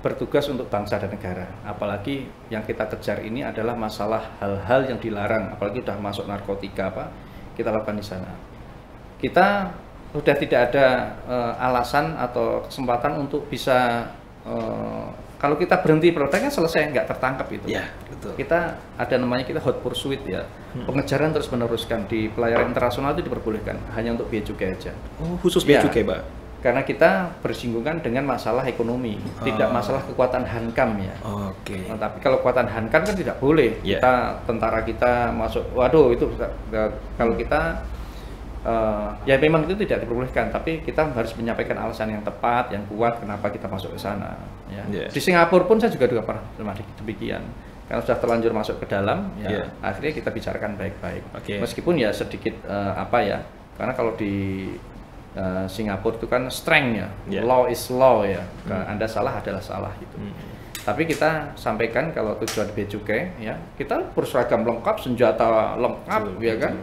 bertugas untuk bangsa dan negara. Apalagi yang kita kejar ini adalah masalah hal-hal yang dilarang, apalagi sudah masuk narkotika kita lakukan di sana. Kita sudah tidak ada alasan atau kesempatan untuk bisa kalau kita berhenti protek kan selesai, nggak tertangkap itu. Ya, betul. Kita ada namanya hot pursuit ya, pengejaran terus meneruskan di pelayaran internasional itu diperbolehkan hanya untuk bea cukai aja. Oh, khusus bea cukai Pak? Karena kita bersinggungan dengan masalah ekonomi, tidak masalah kekuatan hankam ya. Nah, tapi kalau kekuatan hankam kan tidak boleh. Tentara kita masuk, waduh itu kalau kita ya memang itu tidak diperbolehkan, tapi kita harus menyampaikan alasan yang tepat, yang kuat kenapa kita masuk ke sana. Ya. Di Singapura pun saya juga pernah demikian. Karena sudah terlanjur masuk ke dalam, akhirnya kita bicarakan baik-baik. Meskipun ya sedikit karena kalau di Singapura itu kan strength ya, law is law ya. Anda salah adalah salah gitu. Tapi kita sampaikan kalau tujuan bea cukai ya, kita berseragam lengkap, senjata lengkap, ya kan.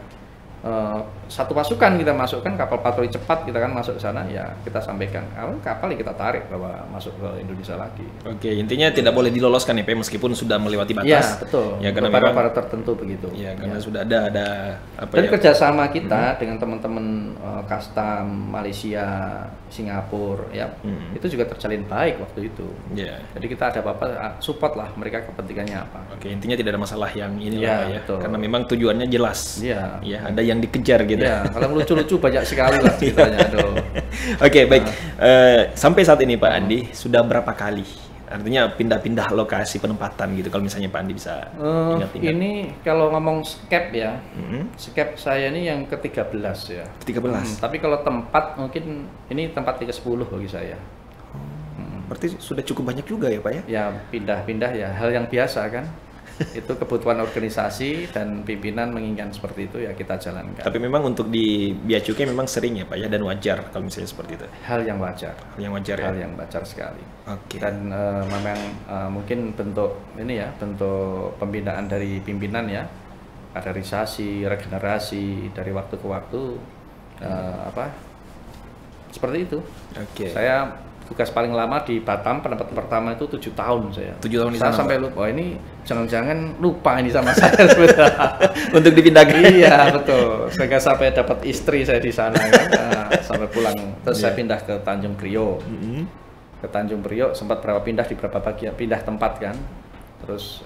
Satu pasukan kita masukkan, kapal patroli cepat kita kan masuk ke sana, ya kita sampaikan kapal ya kita tarik bahwa masuk ke Indonesia lagi. Oke, intinya tidak boleh diloloskan ya, meskipun sudah melewati batas. Ya betul. Ya karena para tertentu begitu. Ya karena sudah ada apa. Dan kerjasama kita dengan teman-teman custom Malaysia, Singapura, ya itu juga terjalin baik waktu itu. Jadi kita ada apa-apa support lah mereka kepentingannya apa. Oke, intinya tidak ada masalah yang ini lah ya. Betul. Karena memang tujuannya jelas. Ya, ada yang dikejar gitu. Ya, kalau lucu-lucu banyak sekali lah ceritanya. Oke, baik. Sampai saat ini Pak Andi sudah berapa kali? Artinya pindah-pindah lokasi penempatan gitu. Kalau misalnya Pak Andi bisa ingat-ingat. Ini kalau ngomong skep ya, skep saya ini yang ke-13 ya. Ke-13. Tapi kalau tempat mungkin ini tempat ke-10 bagi saya. Berarti sudah cukup banyak juga ya Pak ya? Ya pindah-pindah ya, hal yang biasa kan. Itu kebutuhan organisasi dan pimpinan menginginkan seperti itu ya kita jalankan. Tapi memang untuk di bea cukai memang sering ya Pak ya, dan wajar kalau misalnya seperti itu. Hal yang wajar. Hal yang wajar ya. Hal yang wajar sekali. Oke. Dan memang mungkin bentuk ini ya, bentuk pembinaan dari pimpinan ya, kaderisasi, regenerasi dari waktu ke waktu seperti itu. Oke. Saya tugas paling lama di Batam, penempatan pertama itu 7 tahun saya. 7 tahun di sana. Saya sampai lupa, ini jangan-jangan lupa ini sama saya untuk dipindahkan. Iya betul. Sehingga sampai dapat istri saya di sana kan, sampai pulang. Terus saya pindah ke Tanjung Priok. Ke Tanjung Priok sempat pindah di beberapa bagian, pindah tempat kan. Terus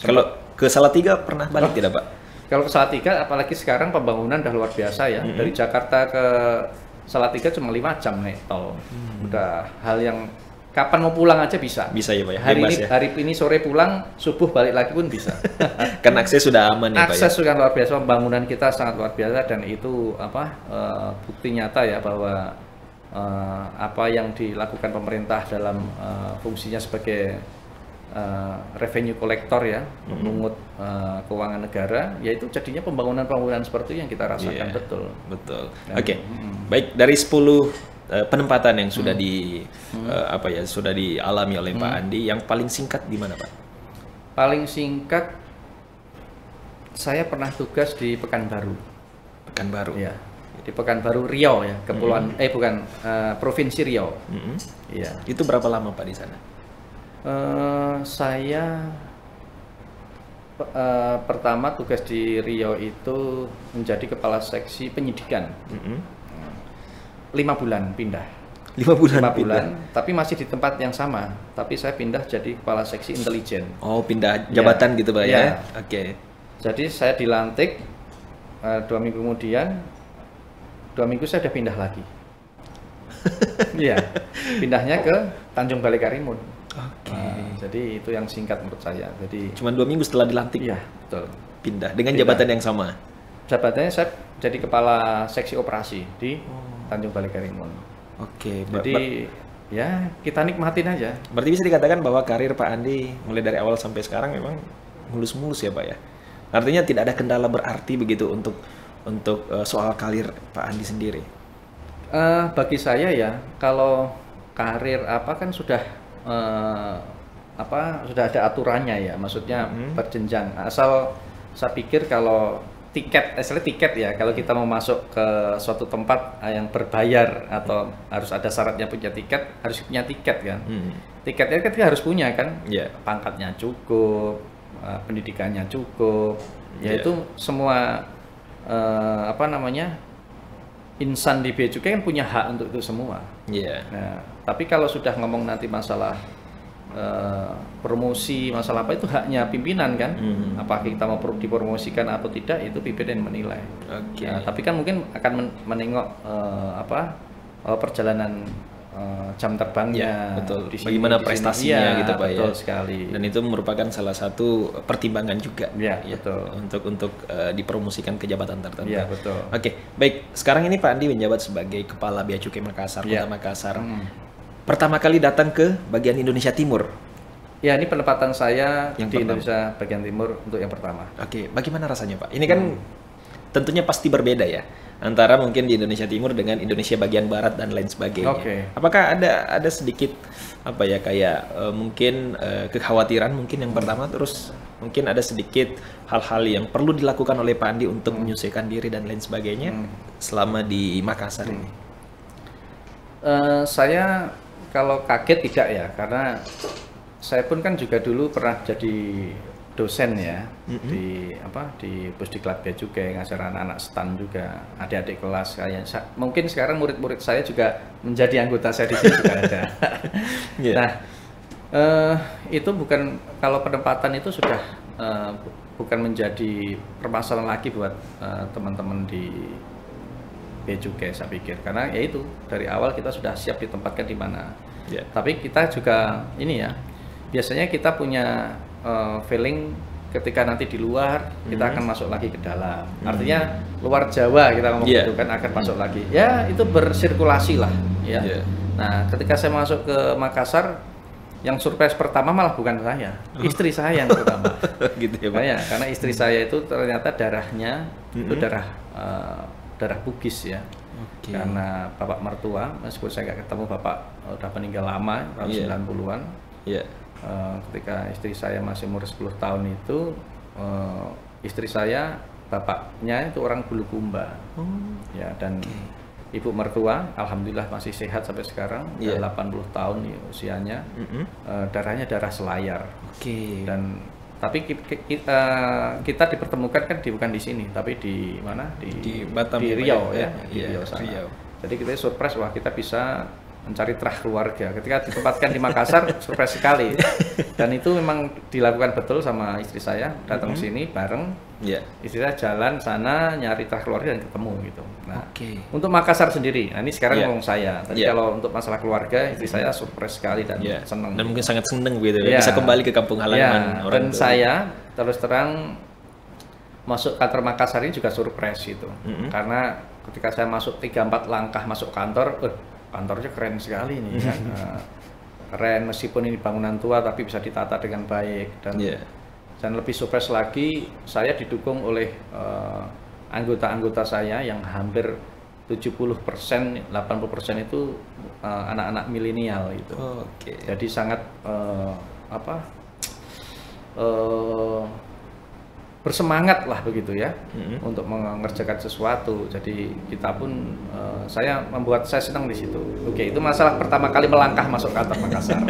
kalau ke Salatiga pernah balik tidak Pak? Kalau ke Salatiga, apalagi sekarang pembangunan udah luar biasa ya. Dari Jakarta ke Salatiga cuma 5 jam naik tol. Udah hal yang kapan mau pulang aja bisa. Bisa ya Pak ya? Hari ini sore pulang, subuh balik lagi pun bisa. Kan akses sudah aman ya Pak ya? Akses sudah luar biasa, pembangunan kita sangat luar biasa dan itu bukti nyata ya bahwa apa yang dilakukan pemerintah dalam fungsinya sebagai revenue collector ya, memungut keuangan negara, yaitu jadinya pembangunan seperti itu yang kita rasakan. Betul. Oke. Baik, dari 10 penempatan yang sudah sudah dialami oleh Pak Andi, yang paling singkat di mana Pak? Paling singkat saya pernah tugas di Pekanbaru. Pekanbaru. Ya. Di Pekanbaru Riau ya, kepulauan Provinsi Riau. Iya. Itu berapa lama Pak di sana? Saya pertama tugas di Riau itu menjadi kepala seksi penyidikan. 5 bulan pindah. 5 bulan. Tapi masih di tempat yang sama. Tapi saya pindah jadi kepala seksi intelijen. Oh, pindah jabatan gitu Pak ya? Oke. Jadi saya dilantik 2 minggu kemudian, 2 minggu saya udah pindah lagi. Iya, pindahnya ke Tanjung Balai Karimun. Jadi itu yang singkat menurut saya. Jadi cuma 2 minggu setelah dilantik. Iya, betul. Pindah dengan jabatan yang sama. Jabatannya saya jadi kepala seksi operasi di Tanjung Balai Karimun. Oke. Jadi ya kita nikmatin aja. Berarti bisa dikatakan bahwa karir Pak Andi mulai dari awal sampai sekarang memang mulus-mulus ya Pak ya. Artinya tidak ada kendala berarti begitu untuk soal karir Pak Andi sendiri. Bagi saya ya, kalau karir kan sudah sudah ada aturannya ya, maksudnya berjenjang. Asal saya pikir kalau tiket ya, kalau kita mau masuk ke suatu tempat yang berbayar atau harus ada syaratnya punya tiket, harus punya tiket kan. Tiketnya kan kita harus punya kan, pangkatnya cukup, pendidikannya cukup, yaitu semua insan di bea cukai kan punya hak untuk itu semua. Nah, tapi kalau sudah ngomong nanti masalah promosi, masalah apa, itu haknya pimpinan kan. Apakah kita mau dipromosikan atau tidak, itu pimpinan menilai. Nah, tapi kan mungkin akan menengok perjalanan jam terbangnya, betul. Bagaimana prestasinya gitu Pak ya. Betul sekali. Dan itu merupakan salah satu pertimbangan juga betul. Untuk dipromosikan ke jabatan tertentu. Iya, betul. Oke, baik. Sekarang ini Pak Andi menjabat sebagai Kepala Bea Cukai Makassar, Kota Makassar. Pertama kali datang ke bagian Indonesia Timur. Ya, ini penempatan saya yang di Indonesia bagian timur untuk yang pertama. Oke, bagaimana rasanya Pak? Ini kan tentunya pasti berbeda ya antara mungkin di Indonesia Timur dengan Indonesia bagian barat dan lain sebagainya. Apakah ada sedikit apa ya kayak mungkin kekhawatiran mungkin yang pertama, terus mungkin ada sedikit hal-hal yang perlu dilakukan oleh Pak Andi untuk menyesuaikan diri dan lain sebagainya selama di Makassar ini? Saya kalau kaget tidak ya, karena saya pun kan juga dulu pernah jadi dosen ya di Pusdiklat Bea Cukai, ngajar anak-anak stan juga, adik-adik kelas kayak mungkin sekarang murid-murid saya juga menjadi anggota saya di sini juga ada. Nah, itu bukan, kalau penempatan itu sudah bukan menjadi permasalahan lagi buat teman-teman di Bea Cukai, saya pikir, karena ya itu dari awal kita sudah siap ditempatkan di mana. Tapi kita juga ini ya, biasanya kita punya feeling ketika nanti di luar kita akan masuk lagi ke dalam. Artinya luar Jawa kita ngomong gitu kan akan masuk lagi. Ya itu bersirkulasi lah ya. Nah ketika saya masuk ke Makassar, yang surprise pertama malah bukan saya, istri saya yang pertama. Gitu ya Pak? Karena istri saya itu ternyata darahnya itu darah Bugis ya. Karena bapak mertua, meskipun saya nggak ketemu, bapak udah meninggal lama tahun 90-an. Ketika istri saya masih umur 10 tahun itu, istri saya, bapaknya itu orang Bulukumba. Ya, dan ibu mertua alhamdulillah masih sehat sampai sekarang, 80 tahun usianya. Darahnya darah Selayar. Dan tapi kita dipertemukan kan bukan di sini, tapi di mana? Di Batam, di Riau ya, di Riau sana. Jadi kita surprise, wah kita bisa mencari terah keluarga. Ketika ditempatkan di Makassar, surprise sekali. Dan itu memang dilakukan betul sama istri saya, datang sini bareng. Istri saya jalan sana nyari terah keluarga dan ketemu gitu. Nah, untuk Makassar sendiri, nah ini sekarang ngomong saya. Tadi kalau untuk masalah keluarga, istri saya surprise sekali dan senang. Dan mungkin sangat senang gitu ya, bisa kembali ke kampung halaman orang tua. Dan saya terus terang masuk kantor Makassar ini juga surprise gitu. Karena ketika saya masuk 3-4 langkah masuk kantor, kantornya keren sekali nih kan. Keren, meskipun ini bangunan tua tapi bisa ditata dengan baik. Dan lebih surprise lagi, saya didukung oleh anggota-anggota saya yang hampir 70%, 80% itu anak-anak milenial itu. Jadi sangat bersemangat lah begitu ya, untuk mengerjakan sesuatu. Jadi kita pun saya senang di situ. Itu masalah pertama kali melangkah masuk kantor Makassar.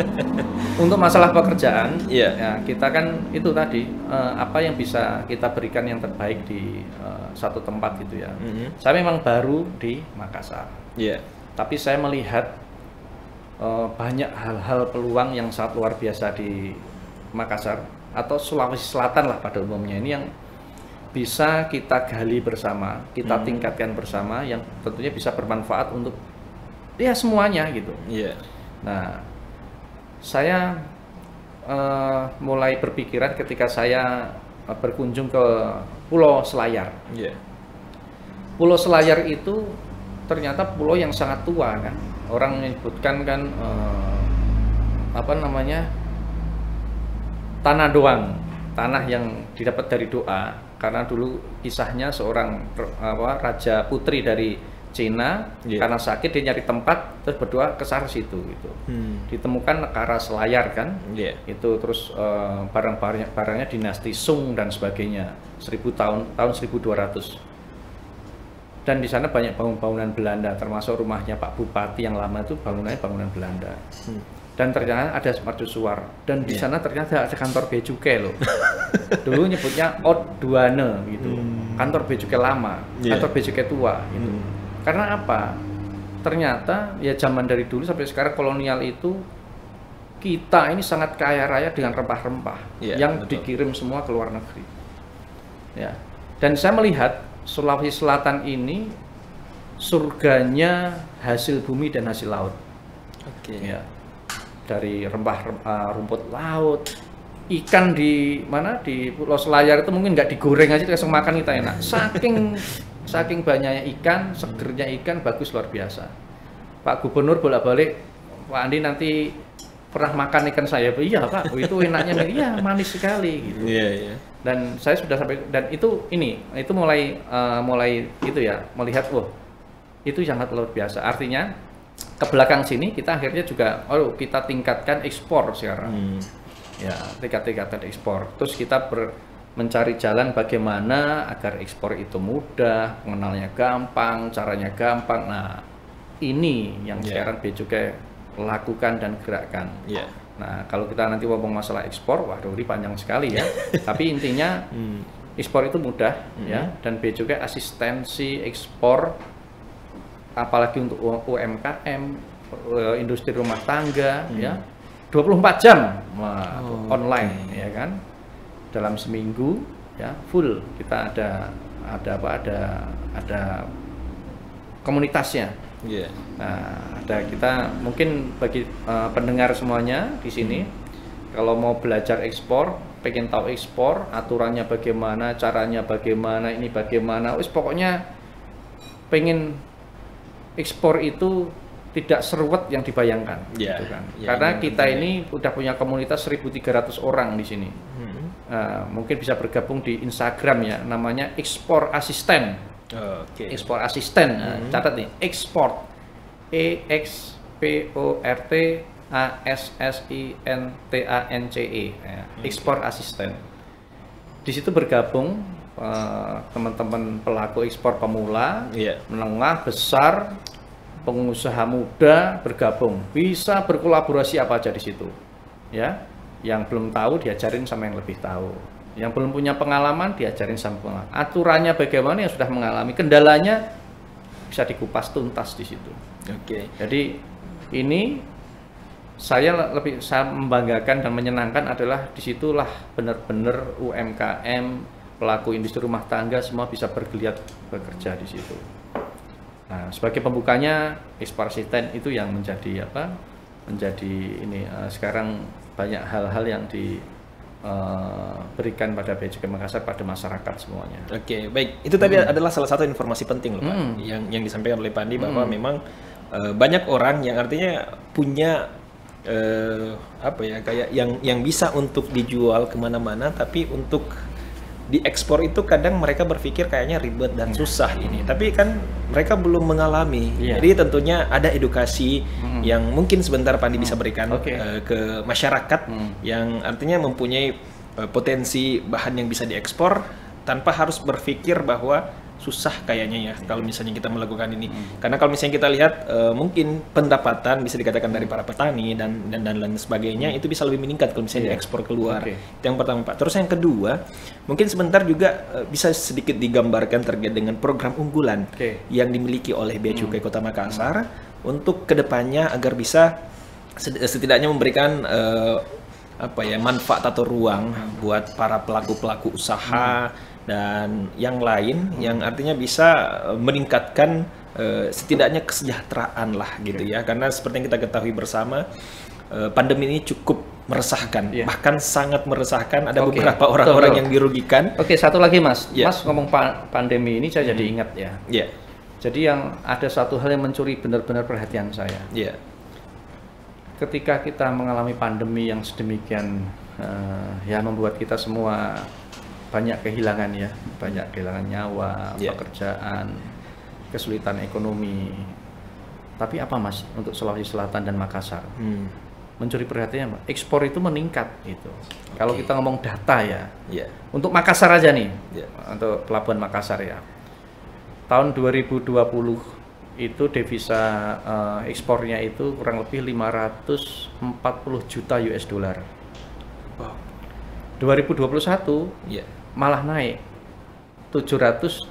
Untuk masalah pekerjaan, ya kita kan itu tadi apa yang bisa kita berikan yang terbaik di satu tempat gitu ya. Saya memang baru di Makassar. Tapi saya melihat banyak hal-hal peluang yang sangat luar biasa di Makassar atau Sulawesi Selatan lah pada umumnya, ini yang bisa kita gali bersama, kita tingkatkan bersama, yang tentunya bisa bermanfaat untuk ya semuanya gitu. Nah, saya mulai berpikiran ketika saya berkunjung ke Pulau Selayar. Pulau Selayar itu ternyata pulau yang sangat tua kan. Orang menyebutkan kan tanah doang, tanah yang didapat dari doa, karena dulu kisahnya seorang raja putri dari Cina karena sakit dia nyari tempat terus berdoa ke situ gitu. Ditemukan Nekara Selayar kan, itu terus barangnya dinasti Sung dan sebagainya, 1000 tahun 1200. Dan di sana banyak bangunan Belanda, termasuk rumahnya Pak Bupati yang lama itu bangunannya bangunan Belanda. Dan ternyata ada mercusuar, dan di sana ternyata ada kantor Bea Cukai loh. Dulu nyebutnya Oud Douane gitu, kantor Bea Cukai lama, kantor Bea Cukai tua gitu. Karena apa? Ternyata ya zaman dari dulu sampai sekarang kolonial itu kita ini sangat kaya raya dengan rempah-rempah yang dikirim semua ke luar negeri. Dan saya melihat Sulawesi Selatan ini surganya hasil bumi dan hasil laut. Dari rempah rumput laut, ikan di Pulau Selayar itu mungkin nggak digoreng aja langsung makan kita enak. Saking banyaknya ikan, segernya ikan, bagus luar biasa. Pak Gubernur bolak-balik, Pak Andi nanti pernah makan ikan saya? Iya Pak, itu enaknya, iya manis sekali gitu. Dan saya sudah sampai, dan itu mulai itu ya, melihat itu sangat luar biasa. Artinya ke belakang sini kita akhirnya juga kita tingkatkan ekspor sekarang. Ya, tingkatkan ekspor. Terus kita mencari jalan bagaimana agar ekspor itu mudah, mengenalnya gampang, caranya gampang. Nah, ini yang sekarang Bea Cukai lakukan dan gerakkan. Nah, kalau kita nanti ngomong masalah ekspor, waduh ini panjang sekali ya. Tapi intinya ekspor itu mudah ya, dan Bea Cukai asistensi ekspor, apalagi untuk UMKM, industri rumah tangga ya, 24 jam online ya kan. Dalam seminggu ya full kita ada komunitasnya. Nah, kita mungkin bagi pendengar semuanya di sini, kalau mau belajar ekspor, pengen tahu ekspor, aturannya bagaimana, caranya bagaimana, ini bagaimana, pokoknya pengen ekspor itu tidak seruat yang dibayangkan, gitu kan. Karena kita ini udah punya komunitas 1.300 orang di sini. Mungkin bisa bergabung di Instagram ya, namanya Ekspor Asisten. Ekspor Asisten, catat nih, Ekspor, EXPORT-ASSINTANCE, Ekspor Asisten. Di situ bergabung teman-teman pelaku ekspor pemula, menengah, besar, pengusaha muda bergabung, bisa berkolaborasi apa aja di situ, ya. Yang belum tahu diajarin sama yang lebih tahu, yang belum punya pengalaman diajarin sama pengalaman. Aturannya bagaimana yang sudah mengalami, kendalanya bisa dikupas tuntas di situ. Jadi ini saya membanggakan dan menyenangkan adalah disitulah benar-benar UMKM, pelaku industri rumah tangga semua bisa bergeliat bekerja di situ. Nah, sebagai pembukanya Ekspor Asisten itu yang menjadi ini sekarang banyak hal-hal yang diberikan pada Bea Cukai Makassar pada masyarakat semuanya. Baik. Itu tadi adalah salah satu informasi penting loh Pak, yang disampaikan oleh Pandi, bahwa memang banyak orang yang artinya punya kayak yang bisa untuk dijual kemana-mana, tapi untuk diekspor itu kadang mereka berpikir kayaknya ribet dan susah ini, tapi kan mereka belum mengalami. Jadi tentunya ada edukasi yang mungkin sebentar Pandi bisa berikan ke masyarakat yang artinya mempunyai potensi bahan yang bisa diekspor tanpa harus berpikir bahwa susah kayaknya ya kalau misalnya kita melakukan ini. Karena kalau misalnya kita lihat mungkin pendapatan bisa dikatakan dari para petani dan lain sebagainya itu bisa lebih meningkat kalau misalnya diekspor keluar. Itu yang pertama Pak. Terus yang kedua, mungkin sebentar juga bisa sedikit digambarkan terkait dengan program unggulan yang dimiliki oleh Bea Cukai Kota Makassar untuk kedepannya agar bisa setidaknya memberikan manfaat atau ruang buat para pelaku usaha dan yang lain yang artinya bisa meningkatkan setidaknya kesejahteraan lah gitu ya, karena seperti yang kita ketahui bersama pandemi ini cukup meresahkan, bahkan sangat meresahkan, ada beberapa orang-orang yang dirugikan. Satu lagi Mas, Mas ngomong pandemi ini saya jadi ingat ya. Jadi yang ada satu hal yang mencuri benar-benar perhatian saya. Ketika kita mengalami pandemi yang sedemikian membuat kita semua banyak kehilangan nyawa, pekerjaan, kesulitan ekonomi. Tapi apa Mas untuk Sulawesi Selatan dan Makassar? Mencuri perhatiannya, ekspor itu meningkat itu. Kalau kita ngomong data ya, untuk Makassar aja nih, untuk Pelabuhan Makassar ya. Tahun 2020 itu devisa ekspornya itu kurang lebih 540 juta US dollar. 2021 malah naik 770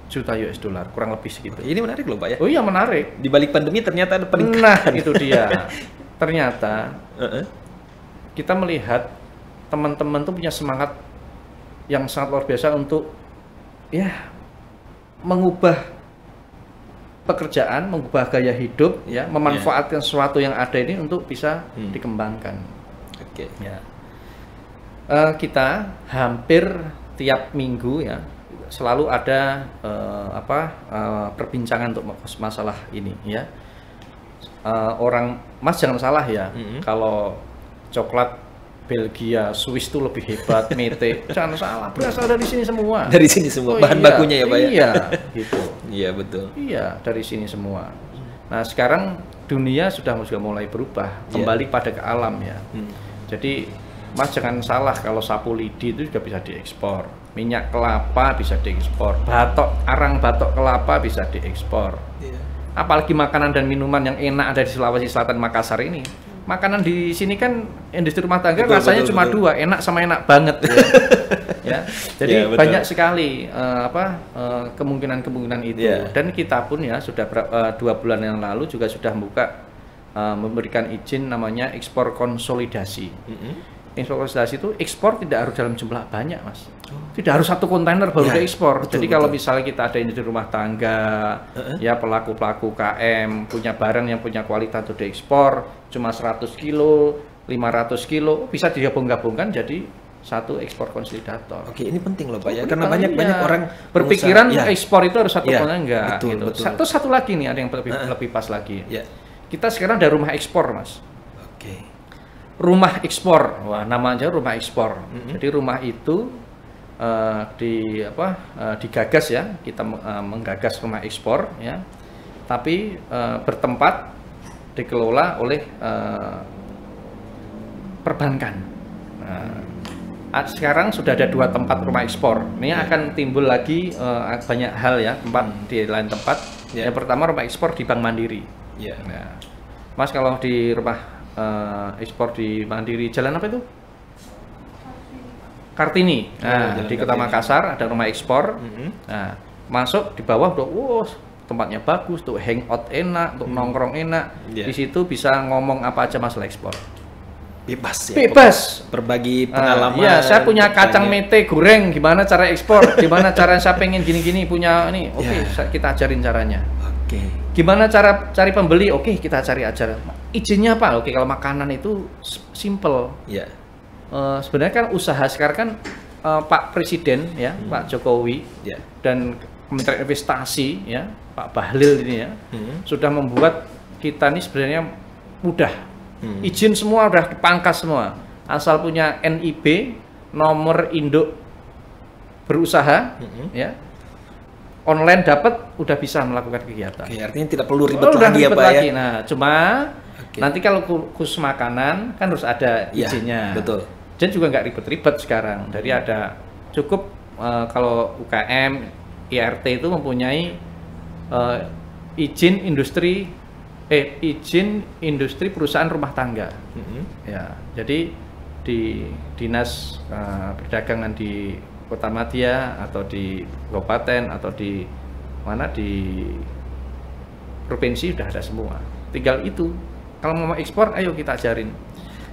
juta US dollar, kurang lebih segitu. Ini menarik loh Pak ya. Oh iya menarik. Di balik pandemi ternyata ada peningkatan. Nah itu dia. Ternyata kita melihat teman-teman tuh punya semangat yang sangat luar biasa untuk mengubah pekerjaan, mengubah gaya hidup, memanfaatkan sesuatu yang ada ini untuk bisa dikembangkan. Kita hampir tiap minggu ya selalu ada perbincangan untuk masalah ini ya. orang Mas jangan salah ya, kalau coklat Belgia, Swiss itu lebih hebat, Mete, jangan salah, berasal dari sini semua. Dari sini semua, bahan bakunya ya Pak ya? Iya, gitu. Iya betul. Iya, dari sini semua. Nah sekarang dunia sudah mulai berubah, kembali pada ke alam ya. Jadi Mas jangan salah kalau sapu lidi itu juga bisa diekspor, minyak kelapa bisa diekspor, arang batok kelapa bisa diekspor. Apalagi makanan dan minuman yang enak ada di Sulawesi Selatan, Makassar ini. Makanan di sini kan industri rumah tangga rasanya cuma dua, enak sama enak banget ya. Jadi banyak sekali kemungkinan itu. Dan kita pun ya sudah 2 bulan yang lalu juga sudah memberikan izin namanya ekspor konsolidasi. Ekspor konsolidasi itu ekspor tidak harus dalam jumlah banyak, Mas. Tidak harus 1 kontainer baru diekspor. Jadi kalau misalnya kita ada industri rumah tangga, ya pelaku-pelaku KM punya barang yang punya kualitas untuk diekspor, cuma 100 kilo, 500 kilo, bisa digabung-gabungkan jadi satu ekspor konsolidator. Oke, ini penting loh Pak ya, karena banyak orang berpikiran ekspor itu harus 1 kontainer, enggak. Betul. Satu lagi nih, ada yang lebih pas lagi. Kita sekarang ada rumah ekspor, Mas. Oke. Rumah ekspor, wah nama aja rumah ekspor. Jadi rumah itu digagas ya, kita menggagas rumah ekspor ya, tapi bertempat dikelola oleh perbankan. Sekarang sudah ada 2 tempat rumah ekspor. Ini akan timbul lagi banyak hal ya, tempat di lain tempat. Yang pertama rumah ekspor di Bank Mandiri. Nah, Mas kalau di rumah ekspor di Mandiri, jalan apa itu? Kartini. Nah, di Kota Makassar ada rumah ekspor. Nah, masuk di bawah tuh, tempatnya bagus, tuh hangout enak, tuh nongkrong enak. Di situ bisa ngomong apa aja masalah ekspor. Bebas ya. Bebas. Berbagi pengalaman. Iya, saya punya kacang mete goreng, gimana cara ekspor? Gimana cara saya pengen gini-gini punya ini? Oke, kita ajarin caranya. Gimana cara cari pembeli? Oke, kita cari ajar. Izinnya apa? Oke, kalau makanan itu simple. Sebenarnya kan usaha sekarang kan Pak Presiden ya, Pak Jokowi dan Kementerian Investasi ya, Pak Bahlil ini ya, sudah membuat kita ini sebenarnya mudah. Izin semua udah dipangkas semua. Asal punya NIB, nomor induk berusaha ya. Online dapat udah bisa melakukan kegiatan. Oke, artinya tidak perlu ribet lagi ya Pak ya. Nah, cuma nanti kalau khusus makanan kan harus ada izinnya. Betul. Dan juga nggak ribet-ribet sekarang. Jadi ada cukup kalau UKM, IRT itu mempunyai izin industri perusahaan rumah tangga. Ya, jadi di dinas perdagangan di Kota Madya atau di kabupaten atau di mana di provinsi sudah ada semua. Tinggal itu. Kalau mau ekspor, ayo kita ajarin.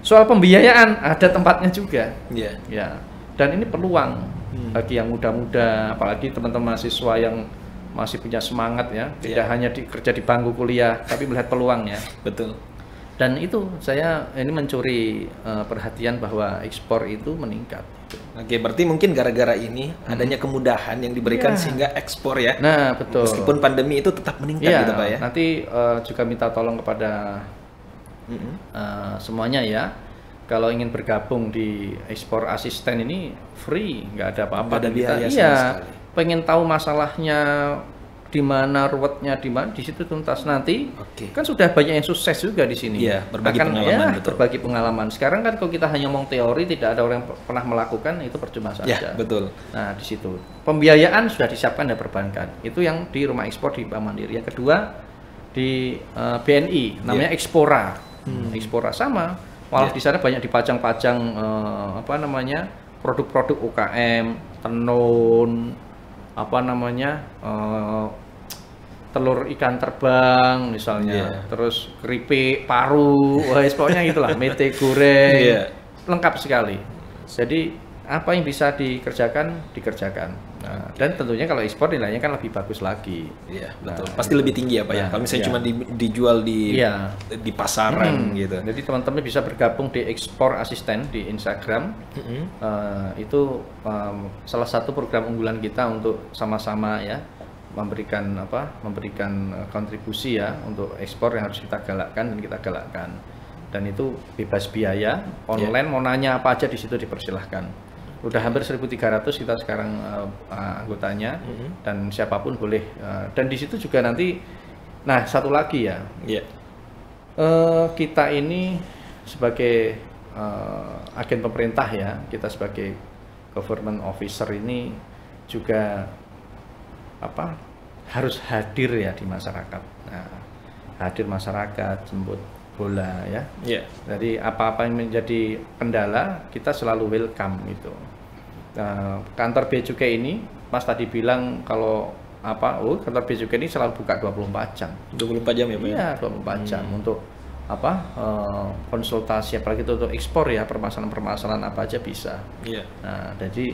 Soal pembiayaan ada tempatnya juga. Ya. Dan ini peluang bagi yang muda-muda, apalagi teman-teman mahasiswa yang masih punya semangat ya, tidak hanya kerja di bangku kuliah, tapi melihat peluangnya. Betul. Dan itu saya ini mencuri perhatian bahwa ekspor itu meningkat. Oke, berarti mungkin gara-gara ini adanya kemudahan yang diberikan sehingga ekspor ya. Nah, betul. Meskipun pandemi itu tetap meningkat gitu Pak ya. Nanti juga minta tolong kepada semuanya ya. Kalau ingin bergabung di ekspor asisten ini free, nggak ada apa-apa. Ada biaya sama sekali. Pengen tahu masalahnya di mana, ruwetnya di mana, di situ tuntas nanti. Kan sudah banyak yang sukses juga di sini. Berbagi pengalaman. Berbagi pengalaman. Sekarang kan kalau kita hanya ngomong teori, tidak ada orang yang pernah melakukan, itu percuma saja. Betul. Nah, di situ pembiayaan sudah disiapkan dari perbankan. Itu yang di rumah ekspor di Bank Mandiri. Yang kedua di BNI, namanya Ekspora. Ekspora sama. Malah di sana banyak dipajang-pajang produk-produk UKM, tenun, telur ikan terbang misalnya, terus keripik, paru, pokoknya itulah, mete goreng, lengkap sekali. Jadi apa yang bisa dikerjakan. Nah, dan tentunya kalau ekspor nilainya kan lebih bagus lagi. Betul. Pasti lebih tinggi ya Pak ya. Kalau misalnya cuma dijual di pasaran gitu. Jadi teman-teman bisa bergabung di Ekspor Asisten di Instagram. Itu salah satu program unggulan kita untuk sama-sama ya memberikan kontribusi ya untuk ekspor yang harus kita galakkan dan kita galakkan. Dan itu bebas biaya, online mau nanya apa aja di situ dipersilahkan. Udah hampir 1.300 kita sekarang anggotanya dan siapapun boleh. Dan di situ juga nanti, nah satu lagi ya, kita ini sebagai agen pemerintah ya, kita sebagai government officer ini juga harus hadir ya di masyarakat. Nah, hadir masyarakat, jemput bola ya. Jadi apa-apa yang menjadi kendala kita selalu welcome gitu. Kantor Bea Cukai ini Mas tadi bilang kalau kantor Bea Cukai ini selalu buka 24 jam. 24 jam ya Pak? Iya, 24 jam untuk konsultasi, apalagi itu untuk ekspor ya, permasalahan-permasalahan apa aja bisa. Nah, jadi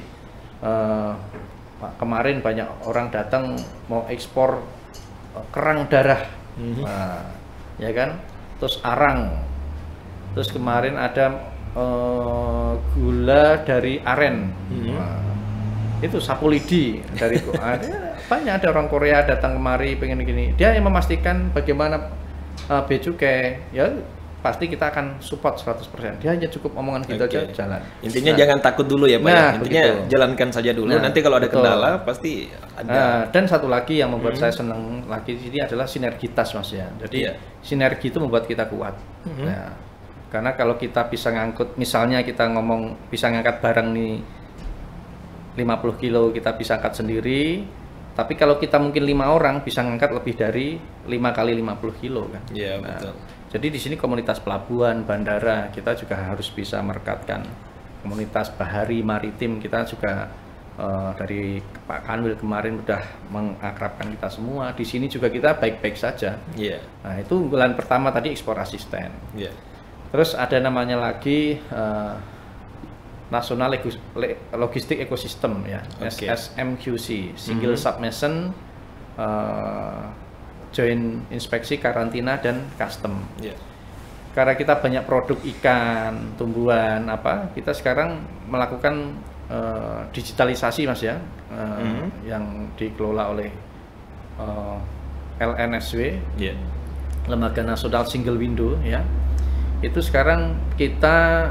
kemarin banyak orang datang mau ekspor kerang darah, ya kan? Terus arang, terus kemarin ada gula dari aren, itu sapu lidi dari banyak ada orang Korea datang kemari pengen gini, dia yang memastikan bagaimana Bea Cukai ya pasti kita akan support 100%. Dia hanya cukup omongan gitu aja jalan. Intinya jangan takut dulu ya Pak. Intinya jalankan saja dulu. Nanti kalau ada kendala pasti ada. Dan satu lagi yang membuat saya senang lagi ini adalah sinergitas Mas ya. Jadi sinergi itu membuat kita kuat. Nah, karena kalau kita bisa ngangkut, misalnya kita ngomong bisa ngangkat barang nih 50 kilo kita bisa angkat sendiri. Tapi kalau kita mungkin 5 orang bisa ngangkat lebih dari 5 kali 50 kilo kan. Iya, betul. Jadi di sini komunitas pelabuhan, bandara kita juga harus bisa merekatkan. Komunitas bahari, maritim kita juga dari Pak Kanwil kemarin udah mengakrabkan kita semua. Di sini juga kita baik-baik saja. Nah, itu unggulan pertama tadi ekspor asisten. Terus ada namanya lagi National Logistic Ecosystem ya, SMQC, Single Submission, Joint Inspeksi, Karantina dan Custom. Karena kita banyak produk ikan, tumbuhan, kita sekarang melakukan digitalisasi Mas ya, yang dikelola oleh LNSW, Lembaga Nasional Single Window ya. Itu sekarang kita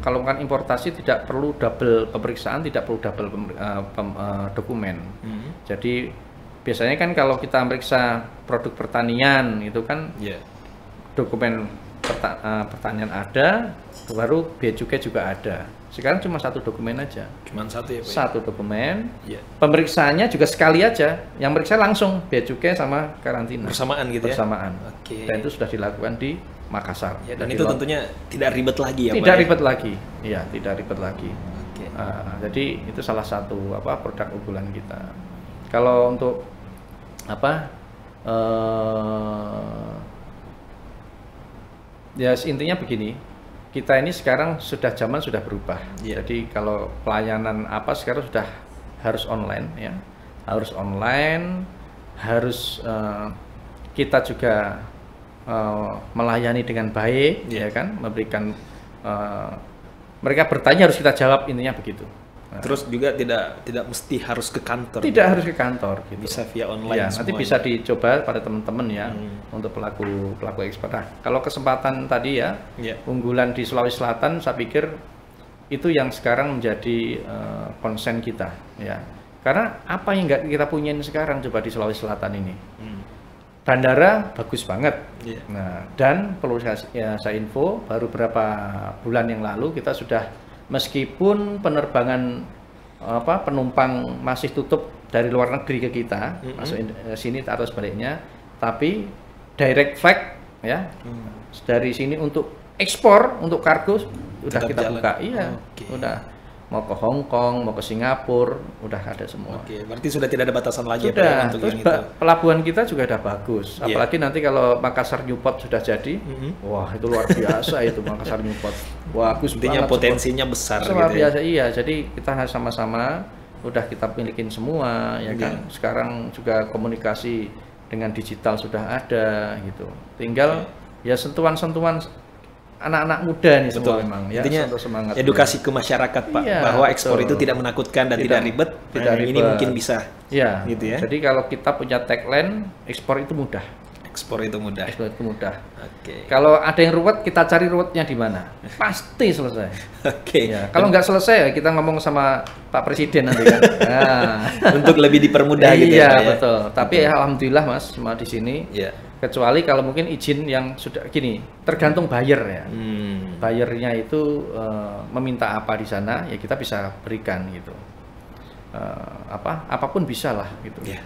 kalau kan importasi tidak perlu double pemeriksaan, tidak perlu double dokumen. Jadi biasanya kan kalau kita meriksa produk pertanian itu kan dokumen pertanian ada, baru Bea Cukai juga ada. Sekarang cuma satu dokumen aja. Cuma satu ya Pak? Satu dokumen. Pemeriksaannya juga sekali aja. Yang meriksa langsung Bea Cukai sama karantina. Bersamaan gitu ya? Bersamaan. Dan itu sudah dilakukan di Makassar. Dan itu tentunya tidak ribet lagi ya Pak? Tidak ribet lagi. Iya, tidak ribet lagi. Jadi itu salah satu produk unggulan kita. Kalau untuk ya intinya begini, kita ini sekarang zaman sudah berubah. Jadi kalau pelayanan sekarang sudah harus online ya, harus online, harus kita juga melayani dengan baik, ya kan, memberikan mereka bertanya harus kita jawab, intinya begitu. Terus juga tidak mesti harus ke kantor. Tidak harus ke kantor, gitu. Bisa via online. Nanti bisa dicoba pada teman-teman ya untuk pelaku ekspor. Nah, kalau kesempatan tadi ya, unggulan di Sulawesi Selatan, saya pikir itu yang sekarang menjadi konsen kita ya. Karena apa yang nggak kita punyain sekarang coba di Sulawesi Selatan ini? Bandara bagus banget. Nah, dan perlu saya info, baru beberapa bulan yang lalu kita sudah, meskipun penerbangan penumpang masih tutup dari luar negeri ke kita, masuk sini atau sebaliknya, tapi direct flight ya dari sini untuk ekspor, untuk kargo udah tetap kita jalan. Buka. Iya, udah mau ke Hong Kong, mau ke Singapura, udah ada semua. Berarti sudah tidak ada batasan lagi sudah, ya Pak, untuk terus yang itu. Pelabuhan kita juga udah bagus. Apalagi nanti kalau Makassar Newport sudah jadi, wah itu luar biasa itu Makassar Newport. Bagus intinya banget. Potensinya besar luar gitu biasa, iya. Jadi kita sama-sama udah kita milikin semua, ya kan. Sekarang juga komunikasi dengan digital sudah ada gitu. Tinggal ya sentuhan-sentuhan anak-anak muda nih semua memang ya. Intinya semangat edukasi ke masyarakat Pak, bahwa ekspor itu tidak menakutkan dan tidak ribet. Ini mungkin bisa. Ya. Gitu ya. Jadi kalau kita punya tagline ekspor itu mudah. Ekspor itu mudah. Ekspor itu mudah. Oke. Kalau ada yang ruwet, kita cari ruwetnya di mana. Pasti selesai. Oke. Ya, kalau nggak selesai, kita ngomong sama Pak Presiden nanti kan. Nah. Untuk lebih dipermudah gitu ya. Iya betul. Tapi ya, alhamdulillah Mas, semua di sini. Iya. Kecuali kalau mungkin izin yang sudah gini, tergantung buyer ya. Buyernya itu meminta apa di sana, ya kita bisa berikan gitu. Apapun bisa lah gitu. Yeah.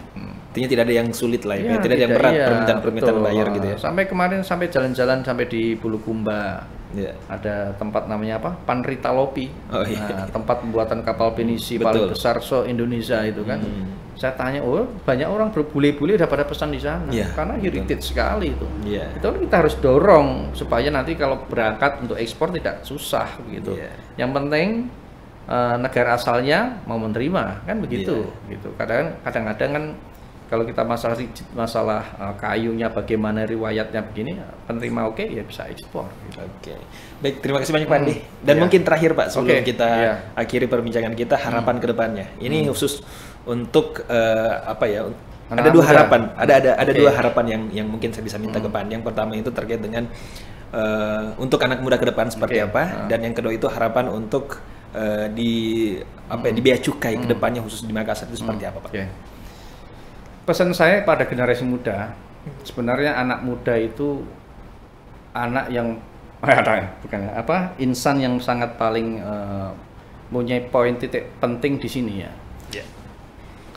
Intinya tidak ada yang sulit lah ya, tidak ada yang berat permintaan buyer gitu ya. Sampai kemarin jalan-jalan sampai di Bulukumba. Yeah. Ada tempat namanya apa? Panritalopi. Oh, iya. Tempat pembuatan kapal pinisi paling besar Indonesia itu kan. Saya tanya, banyak orang berbule-bule udah pada pesan di sana karena heritage sekali itu. Yeah. Itu kita harus dorong supaya nanti kalau berangkat untuk ekspor tidak susah gitu. Yeah. Yang penting negara asalnya mau menerima kan begitu gitu. Kadang-kadang kan kalau kita masalah kayunya bagaimana riwayatnya begini, penerima oke ya bisa ekspor gitu. Oke. Baik, terima kasih banyak Pak Andi. Dan mungkin terakhir Pak sebelum kita akhiri perbincangan kita, harapan ke depannya. Ini khusus untuk ada dua harapan. Ada dua harapan yang mungkin saya bisa minta ke Pak Andi. Yang pertama itu terkait dengan untuk anak muda ke depan seperti apa, dan yang kedua itu harapan untuk di bea cukai ke depannya khusus di Makassar itu seperti apa Pak? Pesan saya pada generasi muda, sebenarnya anak muda itu anak yang insan yang sangat paling punya poin titik penting di sini ya.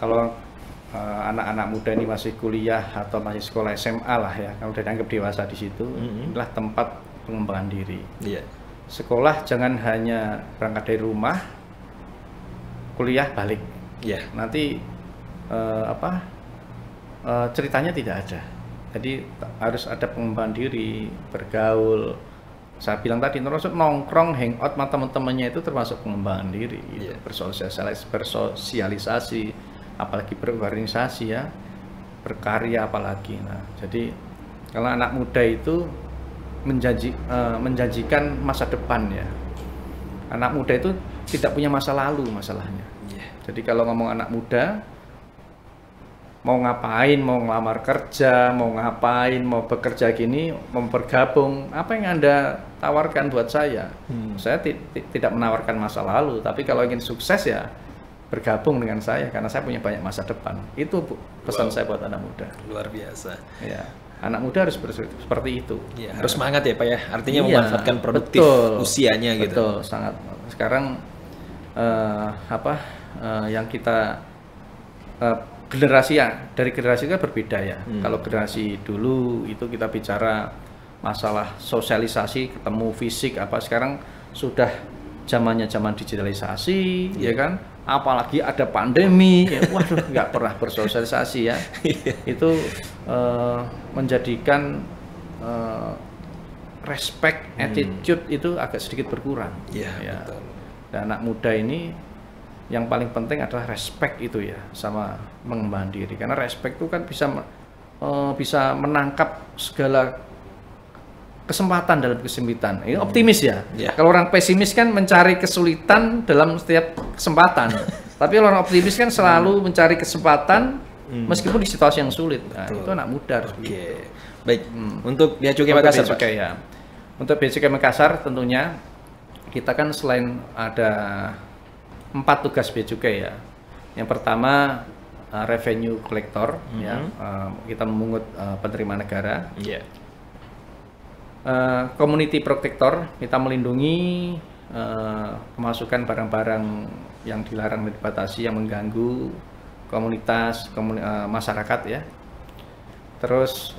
Kalau anak-anak muda ini masih kuliah atau masih sekolah SMA lah ya, kalau udah dianggap dewasa di situ, inilah tempat pengembangan diri. Sekolah jangan hanya berangkat dari rumah, kuliah balik. Nanti ceritanya tidak ada. Jadi harus ada pengembangan diri, bergaul. Saya bilang tadi terus nongkrong, hangout sama teman-temannya itu termasuk pengembangan diri, gitu. Bersosialisasi, apalagi berorganisasi ya, berkarya apalagi. Nah, jadi kalau anak muda itu menjanjikan masa depan ya. Anak muda itu tidak punya masa lalu masalahnya. Jadi kalau ngomong anak muda, mau ngapain, mau ngelamar kerja, mau ngapain, mau bekerja gini, mau bergabung, apa yang Anda tawarkan buat saya? Saya tidak menawarkan masa lalu, tapi kalau ingin sukses ya bergabung dengan saya, karena saya punya banyak masa depan. Itu pesan saya buat anak muda. Luar biasa. Ya, anak muda harus seperti itu. Ya, harus semangat ya Pak ya, artinya memanfaatkan produktif usianya gitu. Betul, sangat. Sekarang yang kita dari generasi itu berbeda ya. Kalau generasi dulu itu kita bicara masalah sosialisasi, ketemu fisik sekarang sudah zaman digitalisasi, ya kan? Apalagi ada pandemi, waduh nggak pernah bersosialisasi ya. Itu menjadikan respect, attitude itu agak sedikit berkurang. Betul. Dan anak muda ini yang paling penting adalah respect itu ya, sama mengembangkan diri. Karena respect itu kan bisa menangkap segala kesempatan dalam kesempitan. Ini optimis ya. Kalau orang pesimis kan mencari kesulitan dalam setiap kesempatan. Tapi orang optimis kan selalu mencari kesempatan meskipun di situasi yang sulit. Nah, itu anak muda harus begitu. Baik. Untuk Bea Cukai Makassar, Pak. Ya. Untuk Bea Cukai Makassar tentunya kita kan selain ada 4 tugas Bea Cukai ya. Yang pertama revenue collector ya, kita memungut penerimaan negara. Community protector, kita melindungi pemasukan barang-barang yang dilarang dan dibatasi yang mengganggu komunitas masyarakat ya. Terus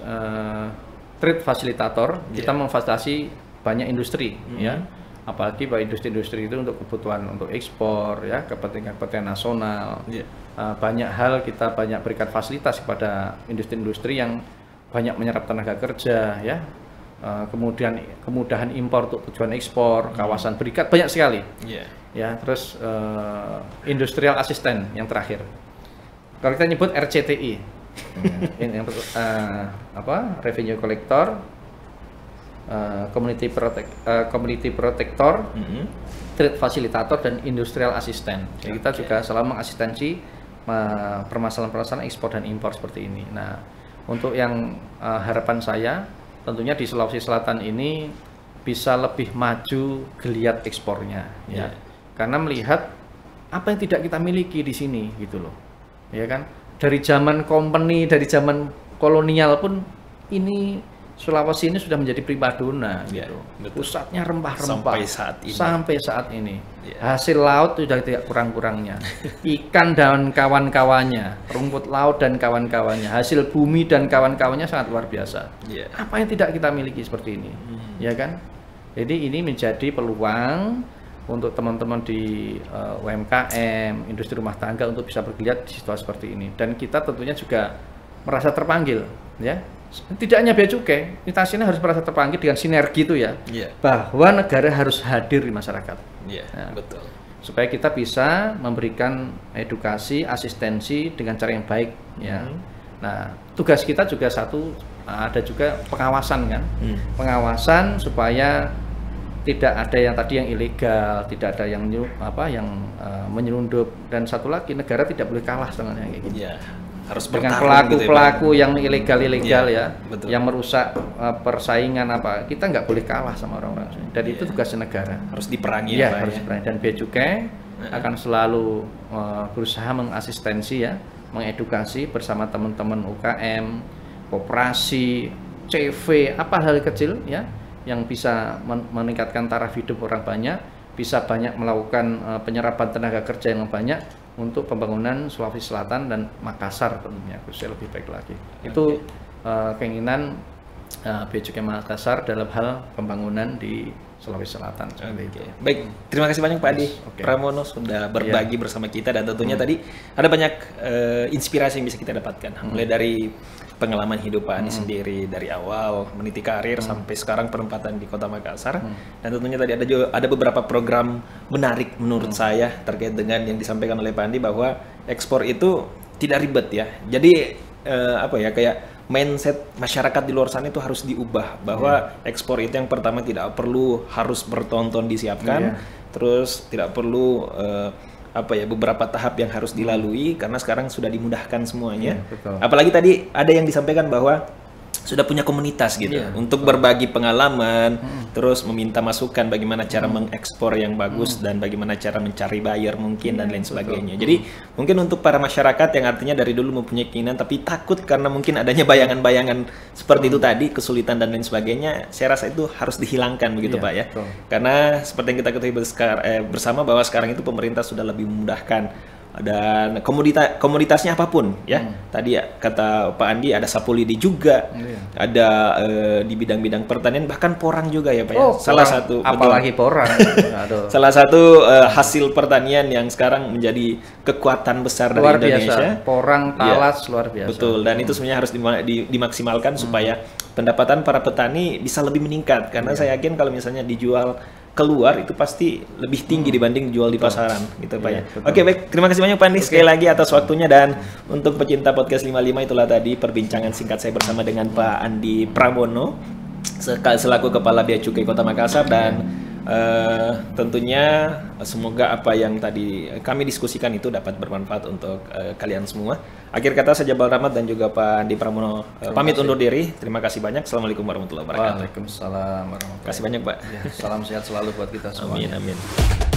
trade facilitator, kita memfasilitasi banyak industri ya. Apalagi bahwa industri-industri itu untuk kebutuhan untuk ekspor ya, kepentingan nasional. Banyak hal kita berikan fasilitas kepada industri-industri yang banyak menyerap tenaga kerja ya. Kemudian kemudahan impor untuk tujuan ekspor, kawasan berikat banyak sekali. Ya, terus industrial assistant yang terakhir. Kalau kita nyebut RCTI. Revenue collector, community protector, trade facilitator, dan industrial assistant. Jadi kita juga selalu mengasistensi permasalahan-permasalahan ekspor dan impor seperti ini. Nah, untuk yang harapan saya tentunya di Sulawesi Selatan ini bisa lebih maju geliat ekspornya, ya. Karena melihat apa yang tidak kita miliki di sini, gitu loh, ya kan? Dari zaman company, dari zaman kolonial pun ini Sulawesi ini sudah menjadi primadona, gitu. Pusatnya rempah-rempah sampai saat ini. Hasil laut sudah tidak kurang-kurangnya. Ikan dan kawan-kawannya, rumput laut dan kawan-kawannya, hasil bumi dan kawan-kawannya sangat luar biasa. Apa yang tidak kita miliki seperti ini, ya kan? Jadi ini menjadi peluang untuk teman-teman di UMKM, industri rumah tangga untuk bisa bergeliat di situasi seperti ini. Dan kita tentunya juga merasa terpanggil, ya. Tidak hanya bea cukai, kita sini harus merasa terpanggil dengan sinergi itu ya, bahwa negara harus hadir di masyarakat. Nah, betul. Supaya kita bisa memberikan edukasi, asistensi dengan cara yang baik, ya. Nah, tugas kita juga ada juga pengawasan kan, pengawasan supaya tidak ada yang tadi yang ilegal, tidak ada yang menyelundup, dan satu lagi negara tidak boleh kalah dengan yang kayak gini. Harus dengan pelaku-pelaku yang ilegal ya, yang merusak persaingan kita nggak boleh kalah sama orang-orang. Dan itu tugasnya negara. Harus diperangi ya, harus diperangi. Dan bea cukai akan selalu berusaha mengasistensi ya, mengedukasi bersama teman-teman UKM, koperasi, CV, apa hal kecil ya yang bisa meningkatkan taraf hidup orang banyak, bisa banyak melakukan penyerapan tenaga kerja yang banyak untuk pembangunan Sulawesi Selatan dan Makassar tentunya khususnya lebih baik lagi. Itu keinginan Bea Cukai Makassar dalam hal pembangunan di Sulawesi Selatan. Baik, terima kasih banyak Pak Andi Pramono sudah berbagi bersama kita, dan tentunya tadi ada banyak inspirasi yang bisa kita dapatkan, mulai dari pengalaman hidup Pak Andi sendiri dari awal meniti karir sampai sekarang penempatan di Kota Makassar, dan tentunya tadi ada beberapa program menarik menurut saya terkait dengan yang disampaikan oleh Pak Andi bahwa ekspor itu tidak ribet ya. Jadi kayak mindset masyarakat di luar sana itu harus diubah bahwa ekspor itu yang pertama tidak perlu harus bertonton disiapkan, terus tidak perlu beberapa tahap yang harus dilalui karena sekarang sudah dimudahkan semuanya. Apalagi tadi ada yang disampaikan bahwa sudah punya komunitas gitu untuk berbagi pengalaman, terus meminta masukan bagaimana cara mengekspor yang bagus dan bagaimana cara mencari buyer mungkin dan lain sebagainya. Jadi mungkin untuk para masyarakat yang artinya dari dulu mempunyai keinginan tapi takut karena mungkin adanya bayangan-bayangan seperti itu tadi, kesulitan dan lain sebagainya, saya rasa itu harus dihilangkan begitu Pak ya. Karena seperti yang kita ketahui bersama bahwa sekarang itu pemerintah sudah lebih memudahkan, dan komoditasnya apapun ya. Tadi ya kata Pak Andi ada sapu lidi juga, ada di bidang-bidang pertanian, bahkan porang juga ya Pak ya. Salah satu apalagi porang. Salah satu hasil pertanian yang sekarang menjadi kekuatan besar dari Indonesia. Porang, talas luar biasa. Betul, dan itu sebenarnya harus dimaksimalkan supaya pendapatan para petani bisa lebih meningkat, karena saya yakin kalau misalnya dijual keluar itu pasti lebih tinggi dibanding dijual di pasaran gitu Pak ya. Oke, baik, terima kasih banyak Pak Andi sekali lagi atas waktunya, dan untuk pecinta podcast 55 itulah tadi perbincangan singkat saya bersama dengan Pak Andi Pramono selaku Kepala Bea Cukai Kota Makassar, dan tentunya semoga apa yang tadi kami diskusikan itu dapat bermanfaat untuk kalian semua. Akhir kata saya Jabal Rahmat dan juga Pak Andi Pramono pamit undur diri. Terima kasih banyak. Assalamualaikum warahmatullahi wabarakatuh. Waalaikumsalam warahmatullahi wabarakatuh. Terima kasih banyak Pak. Salam sehat selalu buat kita semua. Amin.